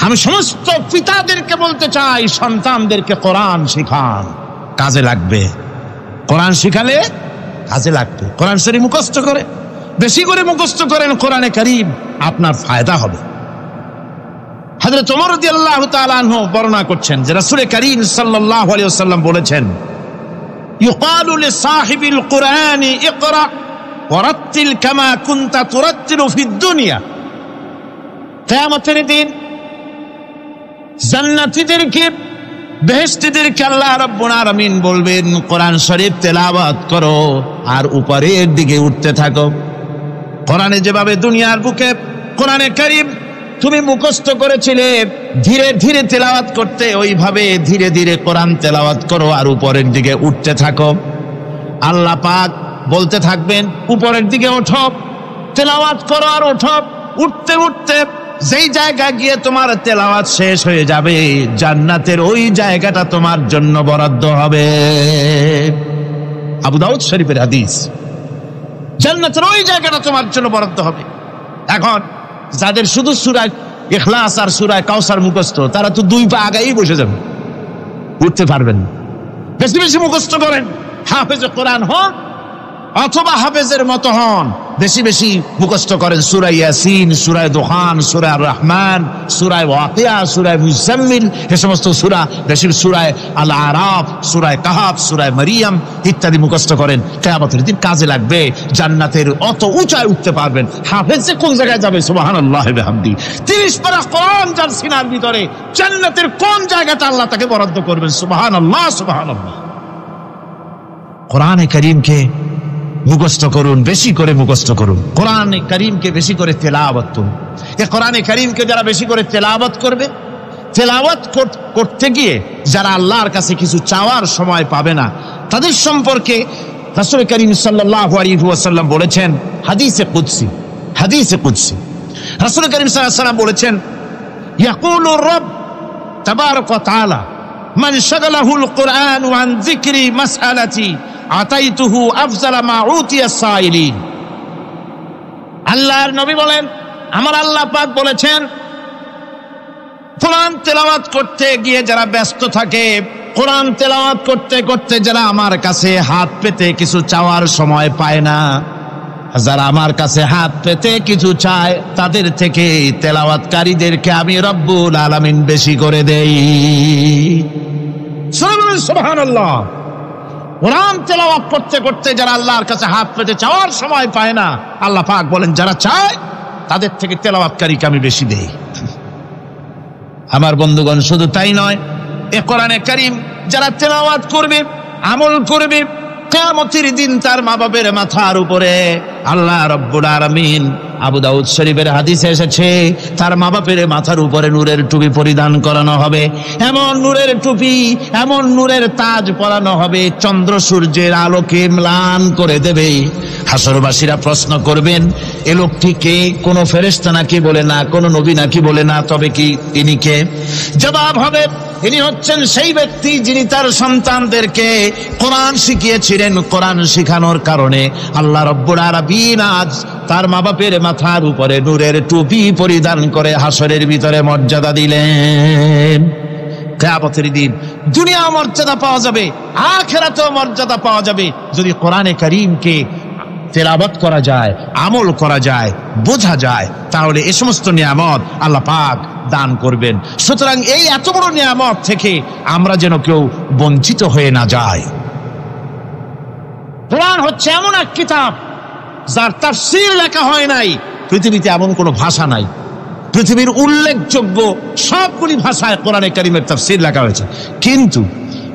আমি সমস্ত পিতাদেরকে বলতে চাই, সন্তানদেরকে কোরআন শিখান, কাজে লাগবে। কোরআন শিখালে কাজে লাগবে। কোরআন শরীফ মুখস্থ করে, বেশি করে মুখস্থ করেন কোরআনে কারীম, আপনার ফায়দা হবে। হযরত ওমর রাদিয়াল্লাহু তাআলা আনহু বর্ণনা করছেন যে রাসূল কারীম সাল্লাল্লাহু আলাইহি ওয়াসাল্লাম বলেছেন, ইউকালু লিসাহিবিল কুরআনি ইকরা ওয়ারাত্তিল কামা কুনতা তুরাত্তিলু ফিদ দুনিয়া। কিয়ামতের দিন জান্নাতীদেরকে, বেহেশতীদেরকে আল্লাহ রাব্বুল আলামিন বলবেন, কোরআন শরীফ তেলাওয়াত করো আর উপরের দিকে উঠতে থাকো। কোরআনে যেভাবে দুনিয়ার বুকে কোরআনে কারীম তুমি মুখস্থ করেছিলে, ধীরে ধীরে তেলাওয়াত করতে, ওইভাবে ধীরে ধীরে কোরআন তেলাওয়াত করো আর উপরের দিকে উঠতে থাকো। আল্লাহ পাক বলতে থাকবেন, উপরের দিকে ওঠো, তেলাওয়াত করো আর ওঠো। উঠতে উঠতে যেই জায়গা গিয়ে তোমার তেলাওয়াত শেষ হয়ে যাবে, জান্নাতের ওই জায়গাটা তোমার জন্য বরাদ্দ হবে। আবু দাউদ শরীফের হাদিস। জান্নাতের ওই জায়গাটা তোমার জন্য বরাদ্দ হবে। এখন যাদের শুধু সূরা ইখলাস আর সূরা কাউসার মুখস্থ, তারা তো 2 পা আগাই বসে যাবে, উঠতে পারবেন না। বেশি বেশি মুখস্থ করেন, হাফেজ কোরআন হন অথবা হাফেজের মতো হন। বেশি বেশি মুখস্থ করেন সূরা ইয়াসিন, সূরা দুখান, সূরা রহমান, সূরা ওয়াকিয়া, সূরা মুজাম্মিল, এই সমস্ত সূরা, বেশি সূরা আল আরাফ, সূরা কাহাফ, সূরা মারিয়াম ইত্যাদি মুখস্থ করেন। কিয়ামতের দিন কাজে লাগবে। জান্নাতের অত উঁচায় উঠতে পারবেন। হাফেজ যে কোন জায়গায় যাবে, সুবহানাল্লাহ ওয়া বিহামদি। 30 পারা কোরআন যার সিনার ভিতরে, জান্নাতের কোন জায়গাটা আল্লাহ তাকে বরাদ্দ করবেন। সুবহানাল্লাহ, সুবহানাল্লাহ। কোরআনে কারীমকে মুখস্থ করুন, বেশি করে মুখস্থ করুন। কোরআনে কারীমকে বেশি করে তেলাওয়াত করুন। এই কোরআনে কারীমকে যারা বেশি করে তেলাওয়াত করবে, তেলাওয়াত করতে গিয়ে যারা আল্লাহর কাছে কিছু চাওয়ার সময় পাবে না, তাদের সম্পর্কে রাসূল করিম সাল্লাল্লাহু আলাইহি ওয়াসাল্লাম বলেছেন হাদিসে কুদসি। হাদিসে কুদসি রাসূল করিম সাল্লাল্লাহু আলাইহি ওয়াসাল্লাম বলেছেন, ইয়াকুলু রাব তাবারাক ওয়া তাআলা মান শাগালাহুল কুরআন আন যিকরি মাসআলাতি আতাইতুহু আফজালা মা উতিয়া সাইলিন। আল্লাহর নবী বলেন, আমার আল্লাহ পাক বলেছেন, কোরআন তেলাওয়াত করতে গিয়ে যারা ব্যস্ত থাকে, কোরআন তেলাওয়াত করতে করতে যারা আমার কাছে হাত পেতে কিছু চাওয়ার সময় পায় না, যারা আমার কাছে হাত পেতে কিছু চায়, তাদের থেকে তেলাওয়াতকারীদেরকে আমি রব্বুল আলামিন বেশি করে দেই। সুবহানাল্লাহ। কোরআন তেলাওয়াত করতে করতে যারা আল্লাহর কাছে হাত পেতে চাওয়ার সময় পায় না, আল্লাহ পাক বলেন যারা চায় তাদের থেকে তেলাওয়াতকারীকে আমি বেশি দেই। আমার বন্ধুগণ, শুধু তাই নয়, এ কোরআনে কারীম যারা তেলাওয়াত করবে, আমল করবে, কিয়ামতের দিন তার মা বাপের মাথার উপরে আল্লাহ রাব্বুল আলামিন, আবু দাউদ শরীফের হাদিসে এসেছে, তার মা বাপের মাথার উপরে নূরের টুপি পরিধান করানো হবে। এমন নূরের টুপি, এমন নূরের তাজ পরানো হবে, চন্দ্র সূর্যের আলোকে ম্লান করে দেবে। হাসরবাসীরা প্রশ্ন করবেন, এ লোকটি কে? কোনো ফেরেশতা নাকি? বলে না। কোনো নবী নাকি? বলে না। তবে কি তিনি কে? জবাব হবে, ইনি হচ্ছেন সেই ব্যক্তি যিনি তার সন্তানদেরকে কোরআন শিখিয়েছিলেন। কোরআন শিখানোর কারণে আল্লাহ রাব্বুল আলামিন আজ তার মা বাপের মাথার উপরে নূরের টুপি পরিধান করে হাসরের ভিতরে মর্যাদা দিলেন। কিয়ামতের দিন দুনিয়া মর্যাদা পাওয়া যাবে, আখিরাতেও মর্যাদা পাওয়া যাবে যদি কোরআনে কারীমকে তেলাওয়াত করা যায়, আমল করা যায়, বোঝা যায়, তাহলে এই সমস্ত নিয়ামত আল্লাহ পাক দান করবেন। সুতরাং এই এত বড় নিয়ামত থেকে আমরা যেন কেউ বঞ্চিত হয়ে না যায়। কোরআন হচ্ছে এমন এক কিতাব যার তাফসীর লেখা হয় নাই। পৃথিবীতে এমন কোনো ভাষা নাই, পৃথিবীর উল্লেখযোগ্য সবগুলি ভাষায় কোরআনে কারীমের তাফসীর লেখা হয়েছে, কিন্তু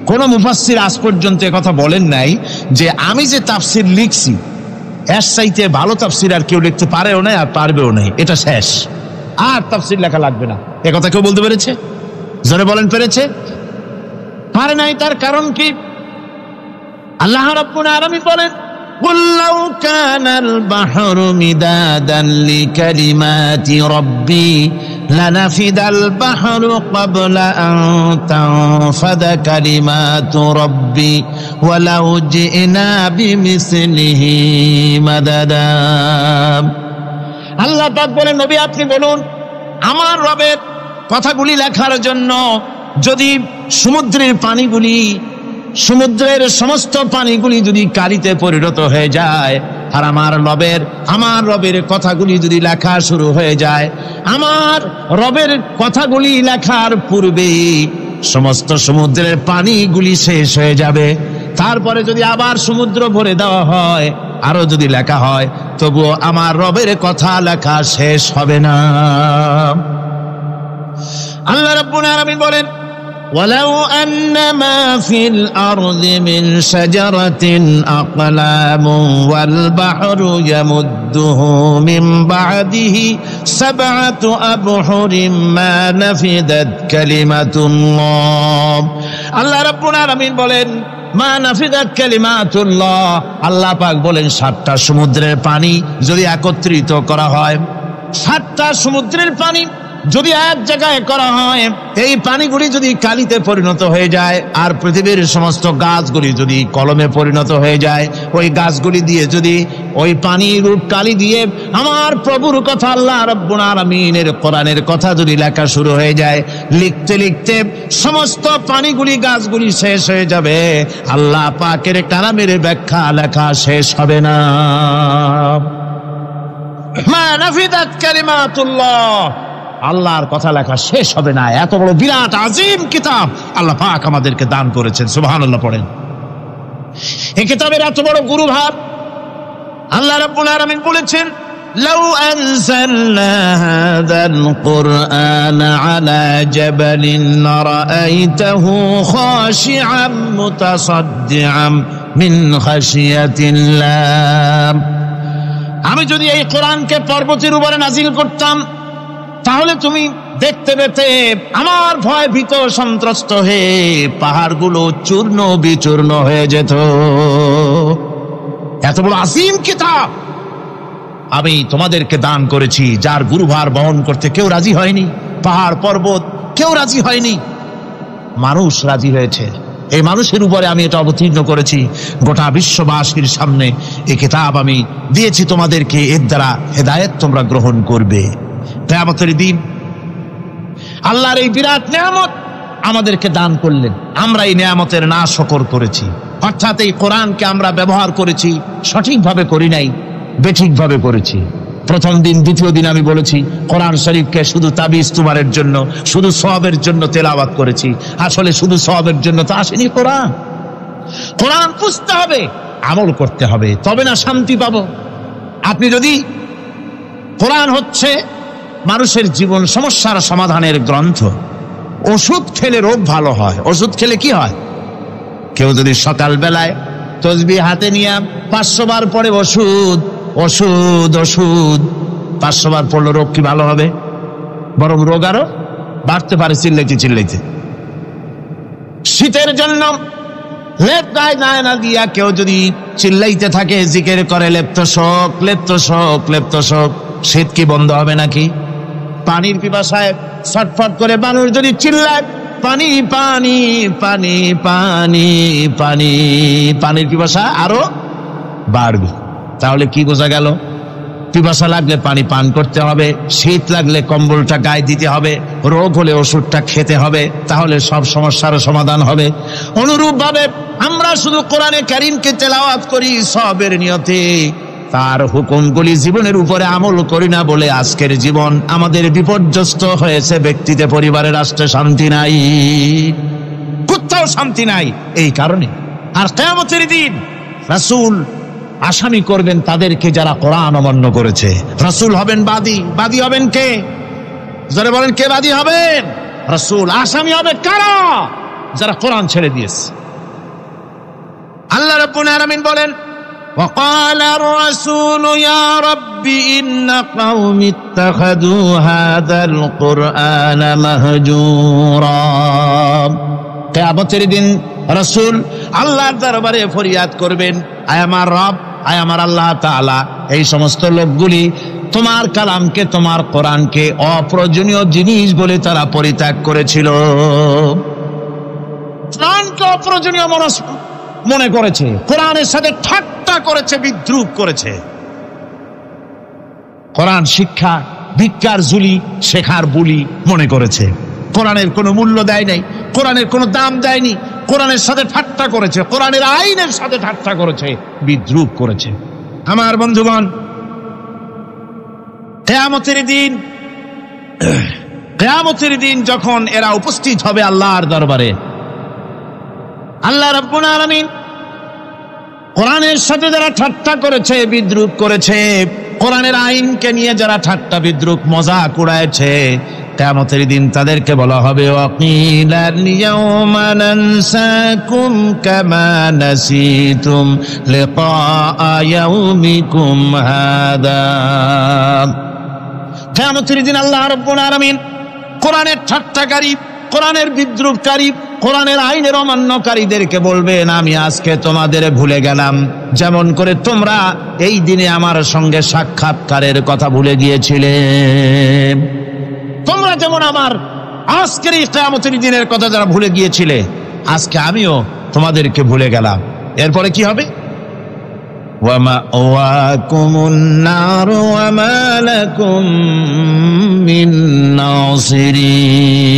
কোন মুফাসসির আজ পর্যন্ত কথা বলেন নাই যে আমি যে তাফসীর লিখছি এর চাইতে ভালো তাফসীর আর কেউ লিখতে পারেও না, আর পারবেও না, এটা শেষ, আর তাফসীর লেখা লাগবে না। এ কথা কেউ বলতে পেরেছে? জোরে বলেন, পেরেছে? পারে নাই। তার কারণ কি? আল্লাহ রাব্বুল আলামিন বলেন, قُلْ لَوْ كَانَ الْبَحْرُ مِدَادًا لِكَلِمَاتِ رَبِّي لَنَفِدَ الْبَحْرُ قَبْلَ أَن تَنفَدَ كَلِمَاتُ رَبِّي وَلَوْ جِئْنَا بِمِثْلِهِ مَدَدًا। আল্লাহ পাক বলেন, নবী আপনি বলুন, আমার রবের কথাগুলি লেখার জন্য যদি সমুদ্রের পানিগুলি, সমুদ্রের সমস্ত পানিগুলি যদি কালিতে পরিণত হয়ে যায়, আর আমার রবের কথাগুলি যদি লেখা শুরু হয়ে যায়, আমার রবের কথাগুলি লেখার পূর্বে সমস্ত সমুদ্রের পানিগুলি শেষ হয়ে যাবে। তারপরে যদি আবার সমুদ্র ভরে দেওয়া হয়, আরো যদি লেখা হয়, তবুও আমার রবের কথা লেখা শেষ হবে না। আল্লাহ রাব্বুল আলামিন বলেন, وَلَوْ أَنَّ مَا فِي الْأَرْضِ مِنْ شَجَرَةٍ أَقْلَامٌ وَالْبَحْرُ يَمُدُّهُ مِنْ بَعْدِهِ سَبْعَةُ أَبْحُرٍ مَا نَفِدَتْ كَلِمَةُ اللَّهِ। আল্লাহ রাব্বুল আলামিন বলেন, মা নাফিদাত কালিমাতুল্লাহ। আল্লাহ পাক বলেন, 7টা সমুদ্রের পানি যদি একত্রিত করা হয়, 7টা সমুদ্রের পানি যদি এক জায়গায় করা হয়, এই পানিগুলি যদি কালিতে পরিণত হয়ে যায়, আর পৃথিবীর সমস্ত গাছগুলি যদি কলমে পরিণত হয়ে যায়, ওই গাছগুলি দিয়ে যদি ওই পানির রূপ কালি দিয়ে আমার প্রভুর কথা, আল্লাহ রাব্বুল আলামিনের কোরআনের কথা যদি লেখা শুরু হয়ে যায়, লিখতে লিখতে সমস্ত পানিগুলি গাছগুলি শেষ হয়ে যাবে, আল্লাহ পাকের কালামের ব্যাখ্যা লেখা শেষ হবে না। মা নাফিদাত কালিমাতুল্লাহ, আল্লাহর কথা লেখা শেষ হবে না। এত বড় বিরাট আজিম কিতাব আল্লাহ পাক আমাদেরকে দান করেছেন, সুবহানাল্লাহ পড়েন। এই কিতাবের এত বড় গুরুভার আল্লাহ রাব্বুল আলামিন বলেছেন, লাউ আনজালনা হাযাল কুরআনা আলা জাবালিন লারাআইতাহু খাশিআম মুতাসাদ্দিআম মিন খাশিয়াতিল্লাহ। আমি যদি এই কোরআনকে পর্বতের উপরে নাজিল করতাম, তাহলে তুমি দেখতে পেতে আমার ভয় ভীত সন্ত্রস্ত হয়ে পাহাড়গুলো চূর্ণ বিচূর্ণ হয়ে যেত। এত বড় আসিম কিতাব আমি তোমাদেরকে দান করেছি, যার গুরুভার বহন করতে কেউ রাজি হয়নি, পাহাড় পর্বত কেউ রাজি হয়নি, মানুষ রাজি হয়েছে। এই মানুষের উপরে আমি এটা অবতীর্ণ করেছি, গোটা বিশ্ববাসীর সামনে এই কিতাব আমি দিয়েছি তোমাদেরকে, এর দ্বারা হেদায়েত তোমরা গ্রহণ করবে। কিয়ামতের দিন আল্লাহর এই বিরাট নিয়ামত আমাদেরকে দান করলেন, আমরা এই নিয়ামতের না শকর করেছি, অর্থাৎ এই কোরআনকে আমরা ব্যবহার করেছি সঠিকভাবে করি নাই, বেঠিকভাবে করেছি। প্রথম দিন দ্বিতীয় দিন আমি বলেছি কোরআন শরীফকে শুধু তাবিজ তুমারের জন্য, শুধু সওয়াবের জন্য তেলাওয়াত করেছি। আসলে শুধু সওয়াবের জন্য তো আসেনি কোরআন। কোরআন বুঝতে হবে, আমল করতে হবে, তবে না শান্তি পাবো। আপনি যদি কোরআন হচ্ছে মানুষের জীবন সমস্যার সমাধানের গ্রন্থ, ওষুধ খেলে রোগ ভালো হয়। ওষুধ খেলে কি হয়? কেউ যদি সকাল বেলায় তসবিহ হাতে নিয়ে 500 বার পড়ে ওষুধ ওষুধ ওষুধ, 500 বার পড়লো, রোগ কি ভালো হবে? বরং রোগ আরো বাড়তে পারে চিল্লাইতে চিল্লাইতে। শীতের জন্য লেপ গায়ে না দিয়া কেউ যদি চিল্লাইতে থাকে, জিকির করে লেপ্ত শোক লেপ্ত শোক লেপ্ত শোক, শীত কি বন্ধ হবে নাকি? পানির পিপাসায় ছটফট করে মানুষ যদি চিল্লায় পানি পানি পানি পানি পানি, পানির পিপাসা আরো বাড়বে। তাহলে কি বোঝা গেল? পিপাসা লাগলে পানি পান করতে হবে, শীত লাগলে কম্বলটা গায়ে দিতে হবে, রোগ হলে ওষুধটা খেতে হবে, তাহলে সব সমস্যার সমাধান হবে। অনুরূপ ভাবে আমরা শুধু কোরআনে কারীমকে তেলাওয়াত করি সওয়াবের নিয়তে, তার হুকুমগুলি জীবনের উপরে আমল করি না বলে আজকের জীবন আমাদের বিপর্যস্ত হয়েছে। ব্যক্তিতে, পরিবারে, রাষ্ট্রে শান্তি নাই, কোথাও শান্তি নাই এই কারণে। আর কিয়ামতের দিন রাসূল আসামি করবেন তাদেরকে যারা কোরআন অমান্য করেছে। রাসূল হবেন বাদী। বাদী হবেন কে? যারা বলেন কে বাদী হবেন? রাসূল। আসামি হবে কারা? যারা কোরআন ছেড়ে দিয়েছে। আল্লাহ রাব্বুল আলামিন বলেন, وقال الرسول يا رب إن قومي اتخذوا هذا القرآن مهجورا। কিয়ামতের দিন রাসূল আল্লাহর দরবারে ফরিয়াদ করবেন, আয় আমার রব, আয় আমার আল্লাহ তাআলা, এই সমস্ত লোকগুলি তোমার কালামকে, তোমার কোরআনকে অপ্রয়োজনীয় জিনিস বলে তারা পরিত্যাগ করেছিল। কোরআনকে অপ্রয়োজনীয় মনে করেছে, কোরআনের সাথে ঠাট্টা করেছে, বিদ্রুপ করেছে। কোরআন শিক্ষা ভিক্ষার ঝুলি, শেখার বুলি মনে করেছে। কোরআনের কোনো মূল্য দেয় নাই, কোরআনের কোনো দাম দেয়নি, কোরআনের সাথে ঠাট্টা করেছে, কোরআনের আইনের সাথে ঠাট্টা করেছে, বিদ্রুপ করেছে। আমার বন্ধুগণ, কিয়ামতের দিন যখন এরা উপস্থিত হবে আল্লাহর দরবারে, আল্লাহ রাব্বুল আলামিন কোরআনের সাথে যারা ঠাট্টা করেছে, বিদ্রুপ করেছে, কোরআনের আইনকে নিয়ে যারা ঠাট্টা বিদ্রুপ মজাক উড়াইছে, কিয়ামতের দিন তাদেরকে বলা হবে, ওয়াকিলাল ইয়াউমা নানসাকুম কামা নাসিতুম লিকা ইয়াউমিকুম হাদা। কিয়ামতের দিন আল্লাহ রাব্বুল আলামিন কোরআনের ঠাট্টাকারী, কোরআনের বিদ্রুপকারী, কোরআনের আইনের অমান্যকারীদেরকে বলবেন, আমি আজকে তোমাদের ভুলে গেলাম, যেমন করে তোমরা এই দিনে আমার সঙ্গে সাক্ষাৎকারের কথা ভুলে গিয়েছিলে। তোমরা যেমন আমার আজকের এই কিয়ামতের দিনের কথা যারা ভুলে গিয়েছিলে, আজকে আমিও তোমাদেরকে ভুলে গেলাম। এরপরে কি হবে? ওয়ামাওয়াকুমুন নার ওয়া মা লাকুম মিন নাসিরিন।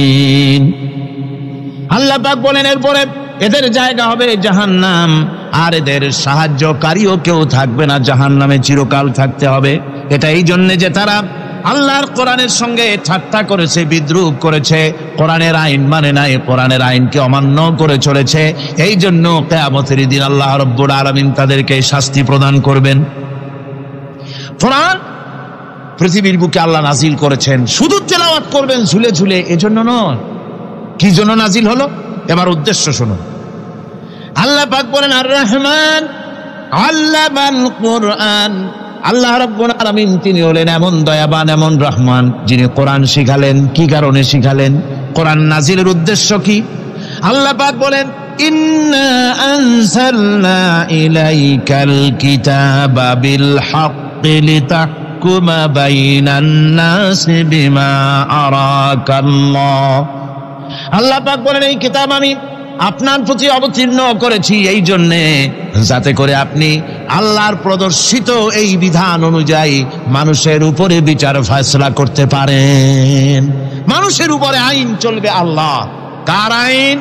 আল্লাহ পাক বলেন এরপরে এদের জায়গা হবে জাহান্নাম, আর এদের সাহায্যকারীও কেউ থাকবে না, জাহান্নামে চিরকাল থাকতে হবে। এটা এই জন্য যে তারা আল্লাহর কোরআনের সঙ্গে ঠাট্টা করেছে, বিদ্রুপ করেছে, কোরআনের আইন মানে নাই, কোরআনের আইনকে অমান্য করে চলেছে। এই জন্য কিয়ামতের দিন আল্লাহ রাব্বুল আলামিন তাদেরকে শাস্তি প্রদান করবেন। কোরআন পৃথিবীর বুকে আল্লাহ নাজিল করেছেন, শুধু তেলাওয়াত করবেন ঝুলে ঝুলে, এজন্য নয়। কি জন্য নাজিল হলো? এবার উদ্দেশ্য শুনুন। আল্লাহ পাক বলেন আর রহমান আল্লামাল কোরআন। আল্লাহ রাব্বুল আলামিন তিনি হলেন এমন দয়াবান, এমন রহমান, যিনি কোরআন শিখালেন। কি কারণে শিখালেন? কোরআন নাজিলের উদ্দেশ্য কি? আল্লাহ পাক বলেন ইন্না আনজালনা ইলাইকাল কিতাবা বিল হাক্কি লিতাহকুমা বাইনান নাসি বিমা আরাকাল্লাহ। আল্লাহ পাক বলেন এই কিতাব আমি আপনার প্রতি অবতীর্ণ করেছি এই জন্যে যাতে করে আপনি আল্লাহর প্রদর্শিত এই বিধান অনুযায়ী মানুষের উপরে বিচার ফয়সালা করতে পারেন। মানুষের উপরে আইন চলবে আল্লাহ। কার আইন?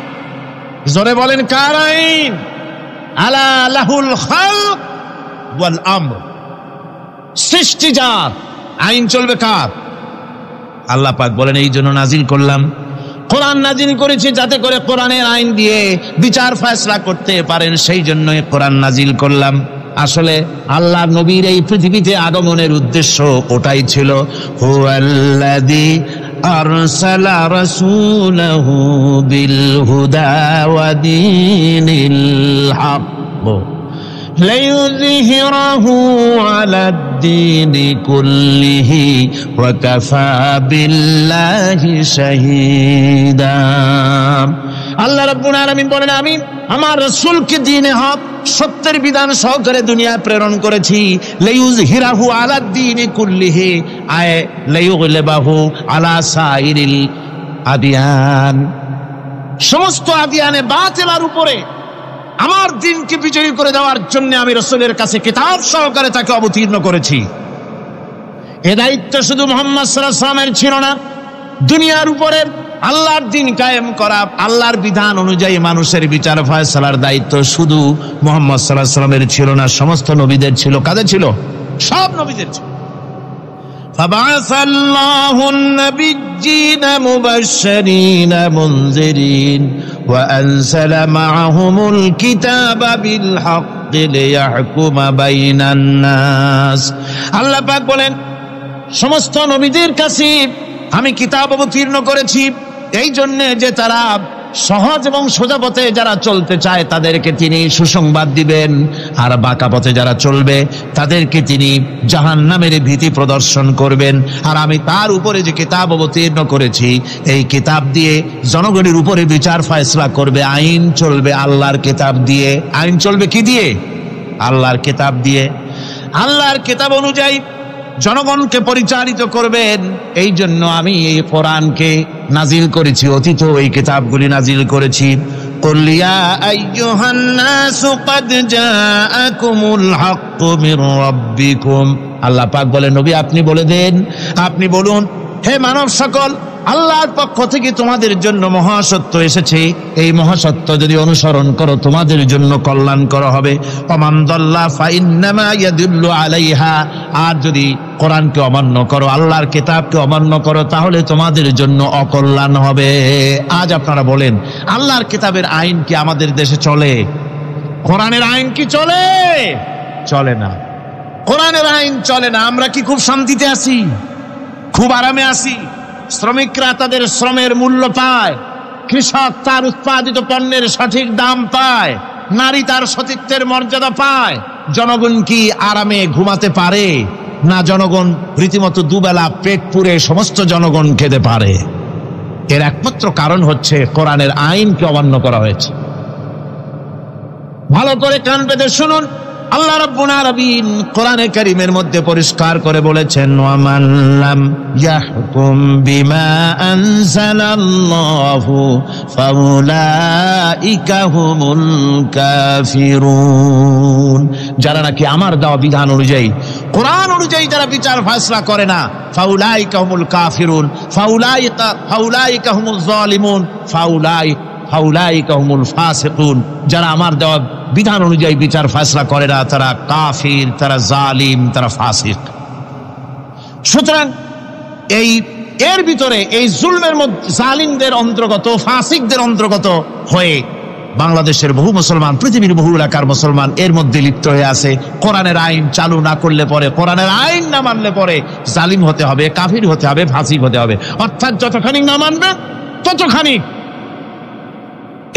জোরে বলেন কার আইন? আলা লাহুল খালক ওয়াল আমর। সৃষ্টি যার, আইন চলবে কার? আল্লাহ পাক বলেন এই জন্য নাজিল করলাম, কোরআন নাজিল করেছি যাতে করে কোরআনের আইন দিয়ে বিচার ফয়সালা করতে পারেন, সেই জন্যই কোরআন নাজিল করলাম। আসলে আল্লাহ নবীর এই পৃথিবীতে আগমনের উদ্দেশ্য ওটাই ছিল। হুয়াল্লাযী আরসালা রাসূলাহু বিল হুদা ওয়া দীনিল হক লিইয়ুযহিরাহু আলাদ-দীনি কুল্লিহি ওয়া কাফা বিল্লাহি শাহীদা। আল্লাহ রাব্বুল আলামিন বলেন আমি আমার রাসূলকে দ্বীনে হক সত্যের বিধান সহকারে দুনিয়ায় প্রেরণ করেছি। লিইয়ুযহিরাহু আলাদ-দীনি কুল্লিহি আয় লিইয়ুগলিবাহু আলা সাইরিল আদিয়ান। সমস্ত আদিয়ানে বাতিলের উপরে আমার দ্বীনকে বিজয়ী করে দেওয়ার জন্য আমি রাসূলের কাছে কিতাব সহকারে তাকে অবতীর্ণ করেছি। এ দায়িত্ব শুধু মুহাম্মদ সাল্লাল্লাহু আলাইহি ওয়াসাল্লামের ছিল না, দুনিয়ার উপরে আল্লাহর দ্বীন কায়েম করা, আল্লাহর বিধান অনুযায়ী মানুষের বিচার ফয়সালার দায়িত্ব শুধু মুহাম্মদ সাল্লাল্লাহু আলাইহি ওয়াসাল্লামের ছিল না, সমস্ত নবীদের ছিল। কাদের ছিল? সব নবীদের ছিল। فبعث الله النبيين مبشرين منذرين وأنزل معهم الكتاب بالحق ليحكم بين الناس। আল্লাহ পাক বলেন সমস্ত নবীদের কাছে আমি কিতাব অবতীর্ণ করেছি এই জন্য যে তারা সহজ এবং সোজা পথে যারা চলতে চায় তাদেরকে তিনি সুসংবাদ দিবেন, আর বাঁকা পথে যারা চলবে তাদেরকে তিনি জাহান্নামের ভীতি প্রদর্শন করবেন। আর আমি তার উপরে যে কিতাব অবতীর্ণ করেছি এই কিতাব দিয়ে জনগণের উপরে বিচার ফয়সালা করবে, আইন চলবে আল্লাহর কিতাব দিয়ে। আইন চলবে কি দিয়ে? আল্লাহর কিতাব দিয়ে। আল্লাহর কিতাব অনুযায়ী জনগণকে পরিচালিত করবেন। এই জন্য আমি এই কোরআনকে নাজিল করেছি, অতীত এই কিতাবগুলি নাজিল করেছি। কুল ইয়া আইয়ুহান নাসু ক্বাদ জাআকুমুল হাক্কু মির রাব্বিকুম। আল্লাহ পাক বলেন নবী আপনি বলে দেন, আপনি বলুন হে মানব সকল, আল্লাহর পক্ষ থেকে তোমাদের জন্য মহাসত্য এসেছে, এই মহাসত্য যদি অনুসরণ করো তোমাদের জন্য কল্যাণ করা হবে। ওমান দাল্লা ফাইন্নামা ইয়াদুল্লু আলাইহা। আর যদি কোরআনকে অমান্য করো, আল্লাহর কিতাবকে অমান্য করো, তাহলে তোমাদের জন্য অকল্যাণ হবে। আজ আপনারা বলেন আল্লাহর কিতাবের আইন কি আমাদের দেশে চলে? কোরআনের আইন কি চলে? চলে না। কোরআনের আইন চলে না। আমরা কি খুব শান্তিতে আছি? খুব আরামে আছি? শ্রমিকরা তাদের শ্রমের মূল্য পায়, কৃষক তার উৎপাদিত পণ্যের সঠিক দাম পায়, নারী তার সতীত্বের মর্যাদা পায়। জনগণ কি আরামে ঘুমাতে পারে? না, জনগণ রীতিমতো দুবেলা পেট পুরে সমস্ত জনগণ খেতে পারে। এর একমাত্র কারণ হচ্ছে কোরআনের আইনকে অমান্য করা হয়েছে। ভালো করে কান পেতে শুনুন, আল্লাহ রাব্বুল আলামিন কোরআনে কারীমের মধ্যে পরিষ্কার করে বলেছেন, ওয়া মান লাম ইয়াহকুম বিমা আনজালাল্লাহু ফাউলাইকা হুমুল কাফিরুন। যারা নাকি আমার দেওয়া বিধান অনুযায়ী, কোরআন অনুযায়ী যারা বিচার ফয়সালা করে না, ফাউলাইকা হুমুল কাফিরুন, ফাউলাইকা হুমুল যালিমুন, ফাউলাইকা হুমুল ফাসিকুন। যারা আমার দেওয়া বিধান অনুযায়ী বিচার ফয়সালা করে না, তারা কাফির, তারা জালিম, তারা ফাসিক। সুতরাং এর ভিতরে এই জুলমের মধ্যে জালিমদের অন্তর্গত, ফাসিকদের অন্তর্গত হয়ে বাংলাদেশের বহু মুসলমান, পৃথিবীর বহু এলাকার মুসলমান এর মধ্যে লিপ্ত হয়ে আছে। কোরআনের আইন চালু না করলে পরে, কোরআনের আইন না মানলে পরে জালিম হতে হবে, কাফির হতে হবে, ফাসিক হতে হবে। অর্থাৎ যতখানি না মানবে ততখানি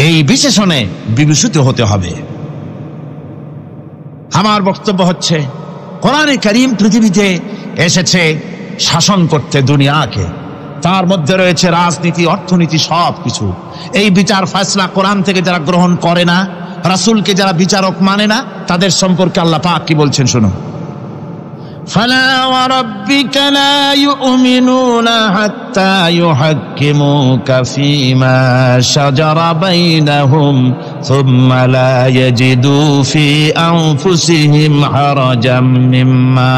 এই বিশেষণে বিভূষিত হতে হবে। আমার বক্তব্য হচ্ছে, কোরআনে কারীম পৃথিবীতে এসেছে শাসন করতে দুনিয়াকে। তার মধ্যে রয়েছে রাজনীতি, অর্থনীতি, সব কিছু। এই বিচার ফয়সালা কোরআন থেকে যারা গ্রহণ করে না, রাসূলকে যারা বিচারক মানে না, তাদের সম্পর্কে আল্লাহ পাক কি বলছেন শুনুন। فلا وربك لا يؤمنون حتى يحكموك فيما شجر بينهم ثم لا يجدوا في أنفسهم حرجا مما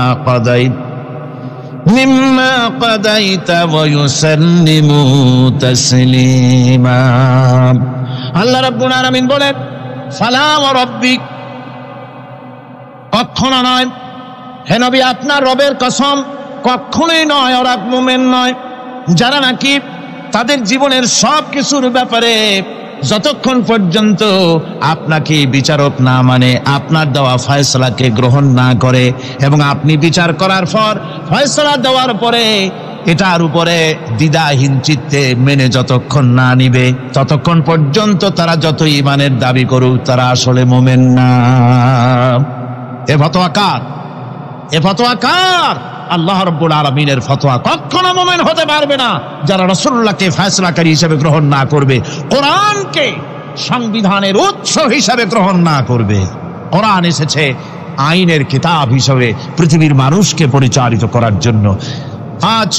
قضيت ويسلموا تسليما। আল্লাহ রাব্বুল আলামিন বলেন, ফালা ওয়ারাব্বিক, কখনো নয় হে নবী, আপনার রবের কসম, কখনোই নয়, ওরা মুমিন নয় যারা নাকি তাদের জীবনের সব কিছুর ব্যাপারে যতক্ষণ পর্যন্ত আপনাকে বিচারক না মানে, আপনার দেওয়া ফয়সালাকে গ্রহণ না করে, এবং আপনি বিচার করার পর, ফয়সালা দেওয়ার পরে এটার উপরে দ্বিধাহীন চিত্তে মেনে যতক্ষণ না নিবে, ততক্ষণ পর্যন্ত তারা যত ঈমানের দাবি করুক, তারা আসলে মুমিন না। এ ফতোয়া কার? এ ফতোয়া কার? আল্লাহ রাব্বুল আলামিনের ফতোয়া। কখনো মুমিন হতে পারবে না যারা রাসূলুল্লাহকে ফয়সালাকারী হিসেবে গ্রহণ না করবে, কোরআনকে সংবিধানের উৎস হিসেবে গ্রহণ না করবে। কোরআন এসেছে আইনের কিতাব হিসেবে পৃথিবীর মানুষকে পরিচালিত করার জন্য। আজ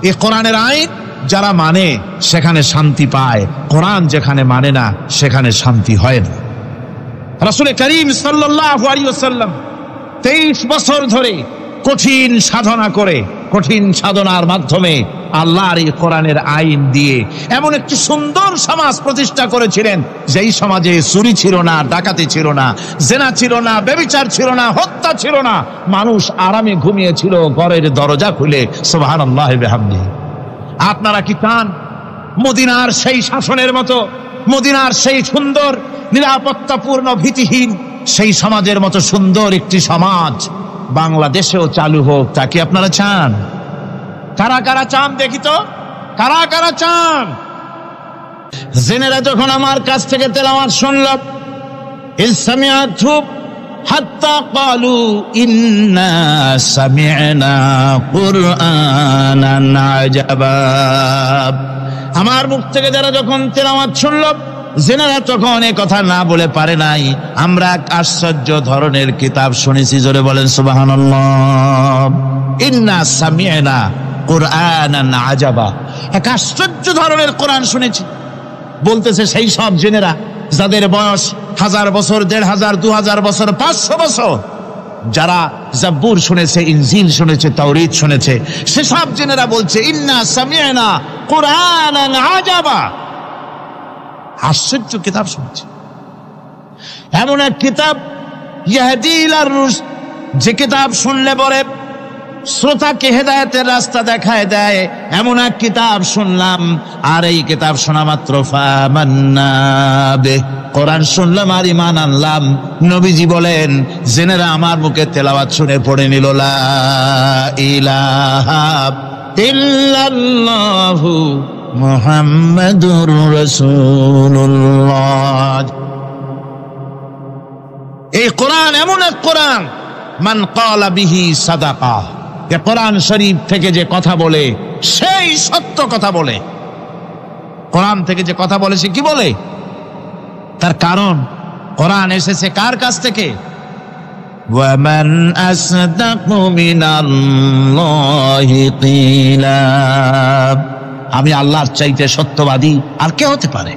এই কোরআনের আইন যারা মানে সেখানে শান্তি পায়, কোরআন যেখানে মানে না সেখানে শান্তি হয় না। রাসূল করিম সাল্লাল্লাহু আলাইহি ওয়াসাল্লাম 23 বছর ধরে কঠিন সাধনা করে, কঠিন সাধনার মাধ্যমে আল্লাহর এই কোরআনের আইন দিয়ে এমন একটি সুন্দর সমাজ প্রতিষ্ঠা করেছিলেন, যেই সমাজে চুরি ছিল না, ডাকাতি ছিল না, জেনা ছিল না, ব্যভিচার ছিল না, হত্যা ছিল না, মানুষ আরামে ঘুমিয়েছিল ঘরের দরজা খুলে। সুবহানাল্লাহি ওয়া বিহামদিহি। আপনারা কি চান মদিনার সেই শাসনের মতো, মদিনার সেই সুন্দর নিরাপত্তাপূর্ণ ভীতিহীন সেই সমাজের মতো সুন্দর একটি সমাজ বাংলাদেশেও চালু হোক? তা কি আপনারা চান? কারা কারা চান দেখি তো, কারা কারা চান? জিনেরা যখন আমার কাছ থেকে তেলাওয়াত শুনল, ইসমিআতু হাত্তা ক্বালু ইন্না সামি'না কুরআনান আজাবা। আমার মুখ থেকে যারা যখন তেলাওয়াত শুনল, জিনেরা তখন এ কথা না বলে পারে নাই, আমরা এক আশ্চর্য ধরনের কিতাব শুনেছি। জোরে বলেন সুবহানাল্লাহ। ইন্না সামি'না কুরআনান আজাবা, এক আশ্চর্য ধরনের কোরআন শুনেছি। বলতেছে সেই সব জিনেরা যাদের বয়স 1000 বছর, 1500, 2000 বছর, 500 বছর, যারা জাব্বুর শুনেছে, ইনজিল শুনেছে, তাওরীত শুনেছে, সেসব জিনেরা বলছে ইন্না সামি'না কুরআনান আজাবা, আশ্চর্য কিতাব শুনছে। এমন এক কিতাব ইয়াহদি ইলার রুশদ, যে কিতাব শুনলে পরে শ্রোতাকে হেদায়েতের রাস্তা দেখায় দেয়, এমন এক কিতাব শুনলাম। আর এই কিতাব শোনা মাত্র ফামান্না বিহি, কোরআন শুনলাম আর ঈমান আনলাম। নবীজি বলেন, জেনেরা আমার মুখে তেলাওয়াত শুনে পড়ে নিল লা ইলাহা ইল্লাল্লাহু মুহাম্মাদুর রাসূলুল্লাহ। এই কোরআন এমন এক কোরআন, মান ক্বালা বিহি সাদাকা, যে কোরআন শরীফ থেকে যে কথা বলে সেই সত্য কথা বলে। কোরআন থেকে যে কথা বলে সে কি বলে? তার কারণ কোরআন এসেছে কার কাছ থেকে? ওয়ামান আসদাকু মিনাল্লাহি কিলা, আমি আল্লাহর চাইতে সত্যবাদী আর কে হতে পারে?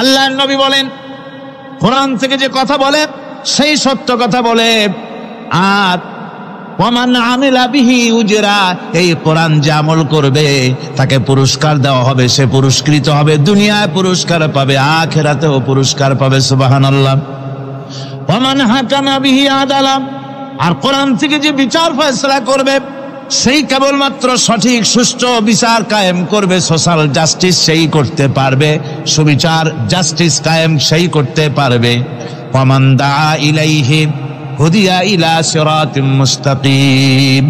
আল্লাহর নবী বলেন কোরআন থেকে যে কথা বলে সেই সত্য কথা বলে। আর ওয়ামান আমিলা বিহি উজরা, এই কোরআন যে আমল করবে তাকে পুরস্কার দেওয়া হবে, সে পুরস্কৃত হবে, দুনিয়ায় পুরস্কার পাবে, আখিরাতেও পুরস্কার পাবে। সুবহানাল্লাহ। ওয়ামান হাকামা বিহি আদালা, আর কোরআন থেকে যে বিচার ফয়সালা করবে সেই কেবলমাত্র সঠিক সুষ্ঠু বিচার কায়েম করবে, সোশ্যাল জাস্টিস সেই করতে পারবে, সুবিচার জাস্টিস কায়েম সেই করতে পারবে। ওয়ামান দাআ ইলাইহি হুদিয়া ইলা সিরাতিম মুস্তাকিম,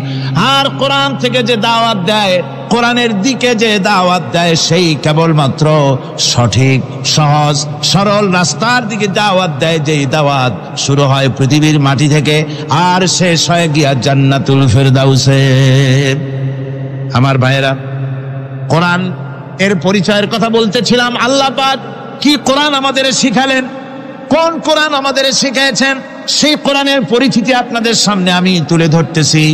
আর কোরআন থেকে যে দাওয়াত দেয়, কোরআনের দিকে যে দাওয়াত দেয় সেই কেবলমাত্র সঠিক সহজ সরল রাস্তার দিকে দাওয়াত দেয়, যেই দাওয়াত শুরু হয় পৃথিবীর মাটি থেকে আর শেষ হয় গিয়া জান্নাতুল ফেরদাউসে। আমার ভাইয়েরা, কোরআন এর পরিচয়ের কথা বলতেছিলাম। আল্লাহ পাক কি কোরআন আমাদের শিখালেন, কোন কোরআন আমাদের শিখিয়েছেন, সেই কোরআনের পরিচিতি আপনাদের সামনে আমি তুলে ধরতেছি।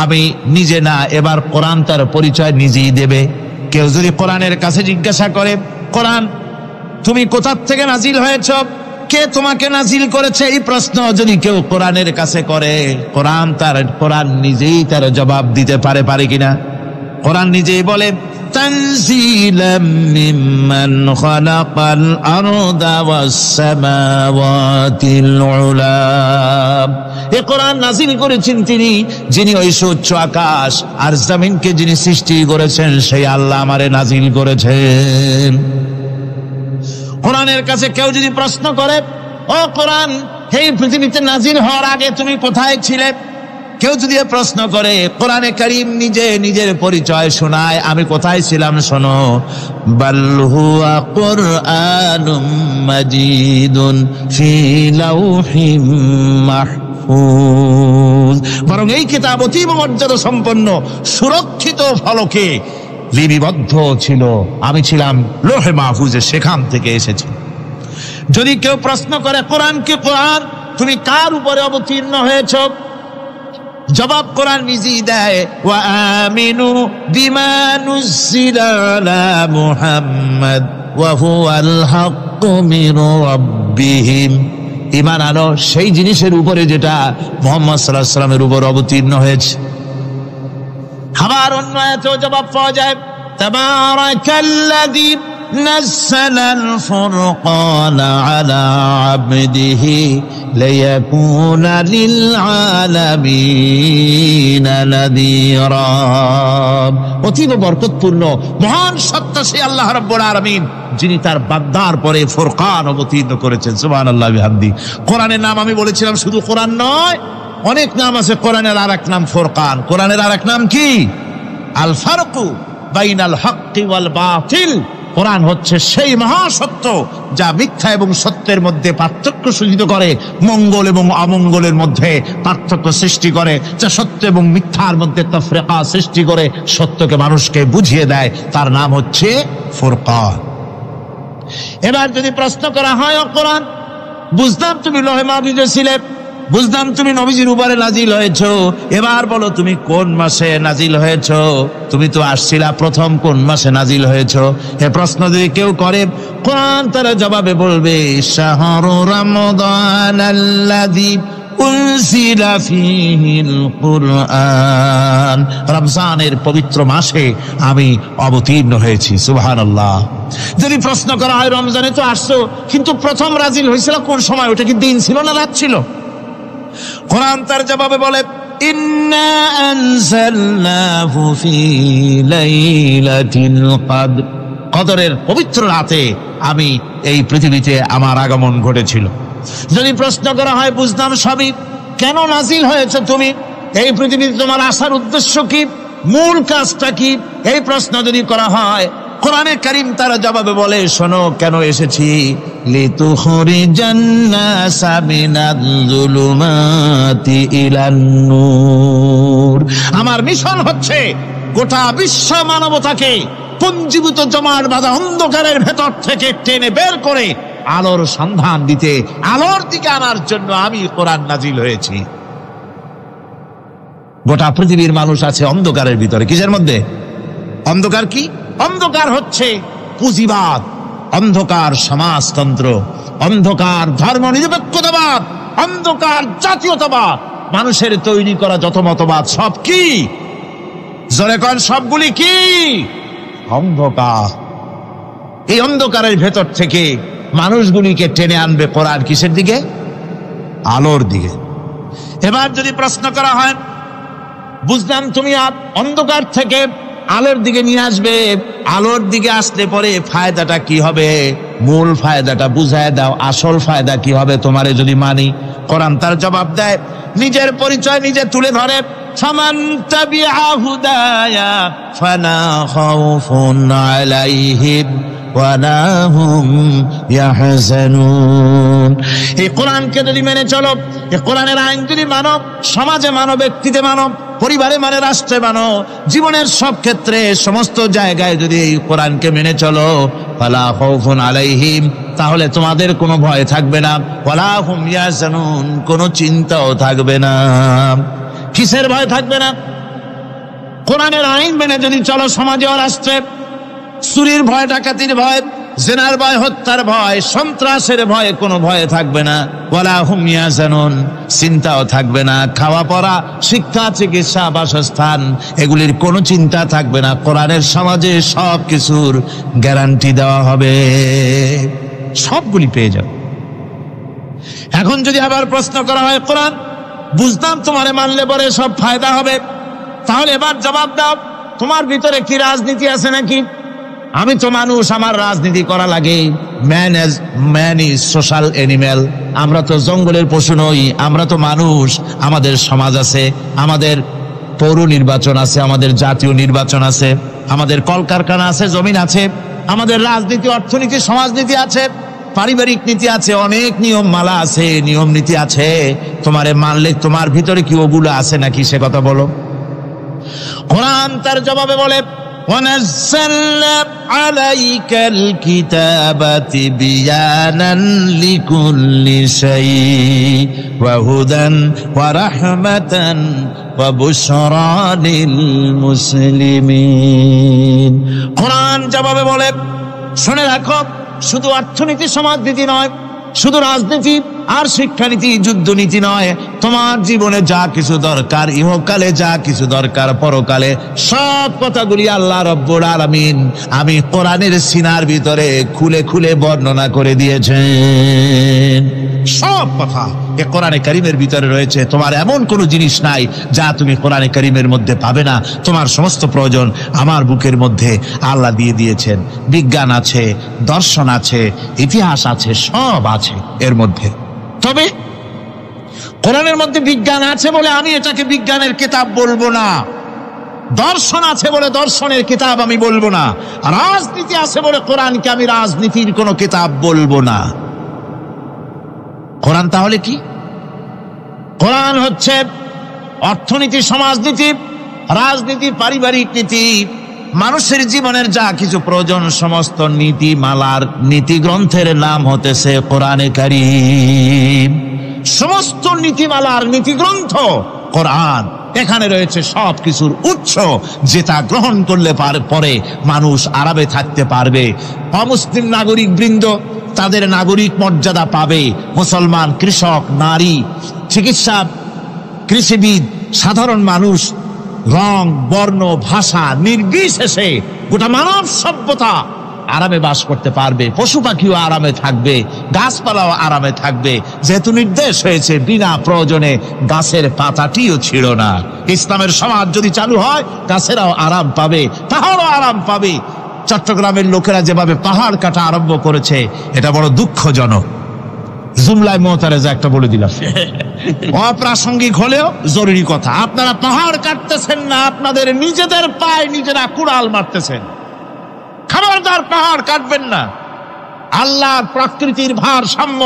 আমি নিজে না, এবার কোরআন তার পরিচয় নিজেই দেবে। কেউ যদি কোরআনের কাছে জিজ্ঞাসা করে, কোরআন তুমি কোথা থেকে নাজিল হয়েছ, কে তোমাকে নাজিল করেছে, এই প্রশ্ন যদি কেউ কোরআনের কাছে করে, কোরআন নিজেই তার জবাব দিতে পারে কিনা? কোরআন নিজেই বলে তানজিলাম মিম্মান খালাকাল আরদা ওয়াস সামাওয়াতিল উলা, এই কোরআন নাজিল করেছেন তিনি, যিনি ওই সুউচ্চ আকাশ আর জমিনকে যিনি সৃষ্টি করেছেন, সেই আল্লাহ আমারে নাজিল করেছেন। কোরআনের কাছে কেউ যদি প্রশ্ন করে, ও কোরআন, এই পৃথিবীতে নাজিল হওয়ার আগে তুমি কোথায় ছিলে, কেউ যদি প্রশ্ন করে, কোরআনে কারীম নিজে নিজের পরিচয় শোনায়, আমি কোথায় ছিলাম শোনো। বাল হুয়া কুরআনুম মাজিদুন ফি লাউহিম মাহফুজ, বরং এই কিতাব অতীব মর্যাদা সম্পন্ন সুরক্ষিত ফলকে লিপিবদ্ধ ছিল, আমি ছিলাম লৌহে মাহফুজে, সেখান থেকে এসেছি। যদি কেউ প্রশ্ন করে, কোরআন কি কোরআন, তুমি কার উপরে অবতীর্ণ হয়েছ, জবাব কোরআন নিজেই দেয়, ওয়া আমিনু বিমা নুজিলা আলা মুহাম্মাদ ওয়া হুয়াল হাক্কু মির রাব্বিহিম, ঈমান আনো সেই জিনিসের উপরে যেটা মুহাম্মদ সাল্লাল্লাহু আলাইহি ওয়াসাল্লামের উপর অবতীর্ণ হয়েছে। আবার অন্য আয়াতেও জবাব পাওয়া যায়, তাবারাকাল্লাযী নাযালাল ফুরকানা আলা আবদিহি লিয়াকুনা লিল আলামিনা নাযীরা, অতীব বরকতপূর্ণ মহান সত্তা সেই আল্লাহ রাব্বুল আলামিন, যিনি তার বান্দার পরে ফুরকান অবতীর্ণ করেছেন। সুবহানাল্লাহ বিহামদি। কোরআনের নাম আমি বলেছিলাম শুধু কোরআন নয়, অনেক নাম আছে। কোরআনের আরেক নাম ফুরকান, কোরআনের আরেক নাম কি? আল ফারকু বাইনাল হক্কি ওয়াল বাতিল। কোরআন হচ্ছে সেই মহাসত্য যা মিথ্যা এবং সত্যের মধ্যে পার্থক্য সূচিত করে, মঙ্গল এবং অমঙ্গলের মধ্যে পার্থক্য সৃষ্টি করে, যা সত্য এবং মিথ্যার মধ্যে তাফরিকা সৃষ্টি করে, সত্যকে মানুষকে বুঝিয়ে দেয়, তার নাম হচ্ছে ফুরকান। এবার যদি প্রশ্ন করা হয়, ও কোরআন, বুঝলাম তুমি লৌহে মাহফুজে ছিলে, বুঝলাম তুমি নবীজির উপরে নাজিল হয়েছ, এবার বলো তুমি কোন মাসে নাজিল হয়েছ, তুমি তো আসছিলা প্রথম কোন মাসে নাজিল হয়েছ, এ প্রশ্ন যদি কেউ করে, কোরআন তার জবাবে বলবে, শাহরু রমাদানাল্লাযী উনজিলা ফীহিল কুরআন, রমজানের পবিত্র মাসে আমি অবতীর্ণ হয়েছি। সুবহানাল্লাহ। যদি প্রশ্ন করা হয়, রমজানে তো আসছো, কিন্তু প্রথম নাজিল হয়েছিল কোন সময়, ওটা কি দিন ছিল না রাত ছিল? কোরআন তার জবাবে বলে, ইন্না আনজালনাহু ফি লাইলাতিল কদর, কদরের পবিত্র রাতে আমি এই পৃথিবীতে আমার আগমন ঘটেছিল। যদি প্রশ্ন করা হয়, বুঝলাম সবই, কেন নাজিল হয়েছে তুমি, এই পৃথিবীতে তোমার আসার উদ্দেশ্য কি, মূল কাজটা কি, এই প্রশ্ন যদি করা হয়, কোরআনে কারীম তার জবাবে বলে, শোনো কেন এসেছি, লিতুখরিজান নাসা মিনাজ যুলুমাতি ইলান নূর, আমার মিশন হচ্ছে গোটা বিশ্ব মানবতাকে পুঞ্জীভূত জমাট বাঁধা অন্ধকারের ভেতর থেকে টেনে বের করে আলোর সন্ধান দিতে, আলোর দিকে আনার জন্য আমি কোরআন নাজিল হয়েছি। গোটা পৃথিবীর মানুষ আছে অন্ধকারের ভিতরে। কিসের মধ্যে? অন্ধকার কি? অন্ধকার হচ্ছে পুঁজিবাদ, অন্ধকার সমাজতন্ত্র, অন্ধকার ধর্ম নিরপেক্ষতাবাদ, অন্ধকার জাতীয়তাবাদ। মানুষের তৈরি করা যত মতবাদ সব কি? জোরে কন, সবগুলি কি? অন্ধকার। এই অন্ধকারের ভেতর থেকে মানুষগুলিকে টেনে আনবে কোরআন কিসের দিকে? আলোর দিকে। এবার যদি প্রশ্ন করা হয়, বুঝলাম তুমি অন্ধকার থেকে আলোর দিকে নিয়ে আসবে, আলোর দিকে আসলে পরে ফায়দাটা কি হবে? মূল ফায়দাটা বুঝায় দাও, আসল ফায়দা কি হবে তোমারে যদি মানি? কোরআন তার জবাব দেয়, নিজের পরিচয় নিজে তুলে ধরে, ফামান তাবিআ হুদায়া ফালা খাউফুন আলাইহিম ওয়ালা হুম ইয়াহজানুন। এই কোরআনকে যদি মেনে চলো, এই কোরআনের আইন যদি মানো, সমাজে মানো, ব্যক্তিতে মানো, পরিবারে মানে, রাষ্ট্রে মানো, জীবনের সব ক্ষেত্রে সমস্ত জায়গায় যদি এই কোরআনকে মেনে চলো, ফালা খাউফুন আলাইহিম, তাহলে তোমাদের কোনো ভয় থাকবে না, ওয়ালা হুম ইয়াহজানুন, কোনো চিন্তাও থাকবে না। কিসের ভয় থাকবে না? কোরআনের আইন মেনে যদি চলো সমাজে ও রাষ্ট্রে, চুরির ভয়, ডাকাতির ভয়, জিনার ভয়, হত্যার ভয়, সন্ত্রাসের ভয় কোনো ভয় থাকবে না। ওয়ালা হুম ইয়াহজানুন, চিন্তাও থাকবে না। খাওয়া পড়া, শিক্ষা, চিকিৎসা, বাসস্থান, এগুলির কোনো চিন্তা থাকবে না। কোরআনের সমাজে সব কিছুর গ্যারান্টি দেওয়া হবে, সবগুলি পেয়ে যাবে। এখন যদি আবার প্রশ্ন করা হয়, কোরআন বুঝতাম তোমারে মানলে পরে সব ফায়দা হবে, তাহলে এবার জবাব দাও, তোমার ভিতরে কি রাজনীতি আছে নাকি? আমি তো মানুষ, আমার রাজনীতি করা লাগে। Man is social animal. আমরা তো জঙ্গলের পশু নই, আমরা তো মানুষ। আমাদের সমাজ আছে, আমাদের পৌর নির্বাচন আছে, আমাদের জাতীয় নির্বাচন আছে, আমাদের কলকারখানা আছে, জমিন আছে, আমাদের রাজনীতি, অর্থনীতি, সমাজনীতি আছে, পারিবারিক নীতি আছে, অনেক নিয়ম মালা আছে, নিয়ম নীতি আছে। তোমারে মানলে তোমার ভিতরে কি ওগুলো আছে নাকি সে কথা বলো। কোরআন তার জবাবে বলে, وَنَزَّلْنَا عَلَيْكَ الْكِتَابَ تِبْيَانًا لِكُلِّ شَيْءٍ وَهُدًى وَرَحْمَةً وَبُشْرَى لِلْمُسْلِمِينَ। কোরআন জবাবে বলে, শুনে রাখো, শুধু অর্থনীতি সমাজনীতি নয়, শুধু রাজনীতি আর শিক্ষানীতি, যুদ্ধনীতি নয়, তোমার জীবনে যা কিছু দরকার, ইহকালে যা কিছু দরকার, পরকালে, সব কথাগুলি আল্লাহ রব্বুল আলামিন আমি কোরআনের সিনার ভিতরে খুলে খুলে বর্ণনা করে দিয়েছেন। সব কথা এ কোরআনে কারীমের ভিতরে রয়েছে। তোমার এমন কোনো জিনিস নাই যা তুমি কোরআনে কারীমের মধ্যে পাবে না। তোমার সমস্ত প্রয়োজন আমার বুকের মধ্যে আল্লাহ দিয়ে দিয়েছেন। বিজ্ঞান আছে, দর্শন আছে, ইতিহাস আছে, সব আছে এর মধ্যে। তবে কোরআনের মধ্যে বিজ্ঞান আছে বলে আমি এটাকে বিজ্ঞানের কিতাব বলবো না, দর্শন আছে বলে দর্শনের কিতাব আমি বলবো না, রাজনীতি আছে বলে কোরআনকে আমি রাজনীতির কোনো কিতাব বলবো না। কোরআন তাহলে কি? কোরআন হচ্ছে অর্থনীতি, সমাজনীতি, রাজনীতি, পারিবারিক নীতি, মানুষের জীবনের যা কিছু প্রয়োজন, সমস্ত নীতিমালার নীতি গ্রন্থের নাম হতেছে কোরআনে কারীম। সমস্ত নীতিমালার নীতি গ্রন্থ কোরআন। এখানে রয়েছে সব কিছুর উৎস, যেটা গ্রহণ করলে পরে মানুষ আরামে থাকতে পারবে। অমুসলিম নাগরিক বৃন্দ তাদের নাগরিক মর্যাদা পাবে। মুসলমান, কৃষক, নারী, চিকিৎসা, কৃষিবিদ, সাধারণ মানুষ, রং, বর্ণ, ভাষা নির্বিশেষে গোটা মানব সভ্যতা আরামে বাস করতে পারবে। পশু পাখিও আরামে থাকবে, গাছপালাও আরামে থাকবে, যেহেতু নির্দেশ হয়েছে বিনা প্রয়োজনে গাছের পাতাটিও ছিল না। ইসলামের সমাজ যদি চালু হয়, গাছেরাও আরাম পাবে, পাহাড়ও আরাম পাবে। চট্টগ্রামের লোকেরা যেভাবে পাহাড় কাটা আরম্ভ করেছে, এটা বড় দুঃখজনক। জুমলায় মোতারেজা একটা বলে দিলাম, অপ্রাসঙ্গিক হলেও জরুরি কথা। আপনারা পাহাড় কাটতেছেন না, আপনাদের নিজেদের পায়ে নিজেরা কুড়াল মারতেছেন। খবরদার পাহাড় কাটবেন না। আল্লাহর প্রকৃতির ভারসাম্য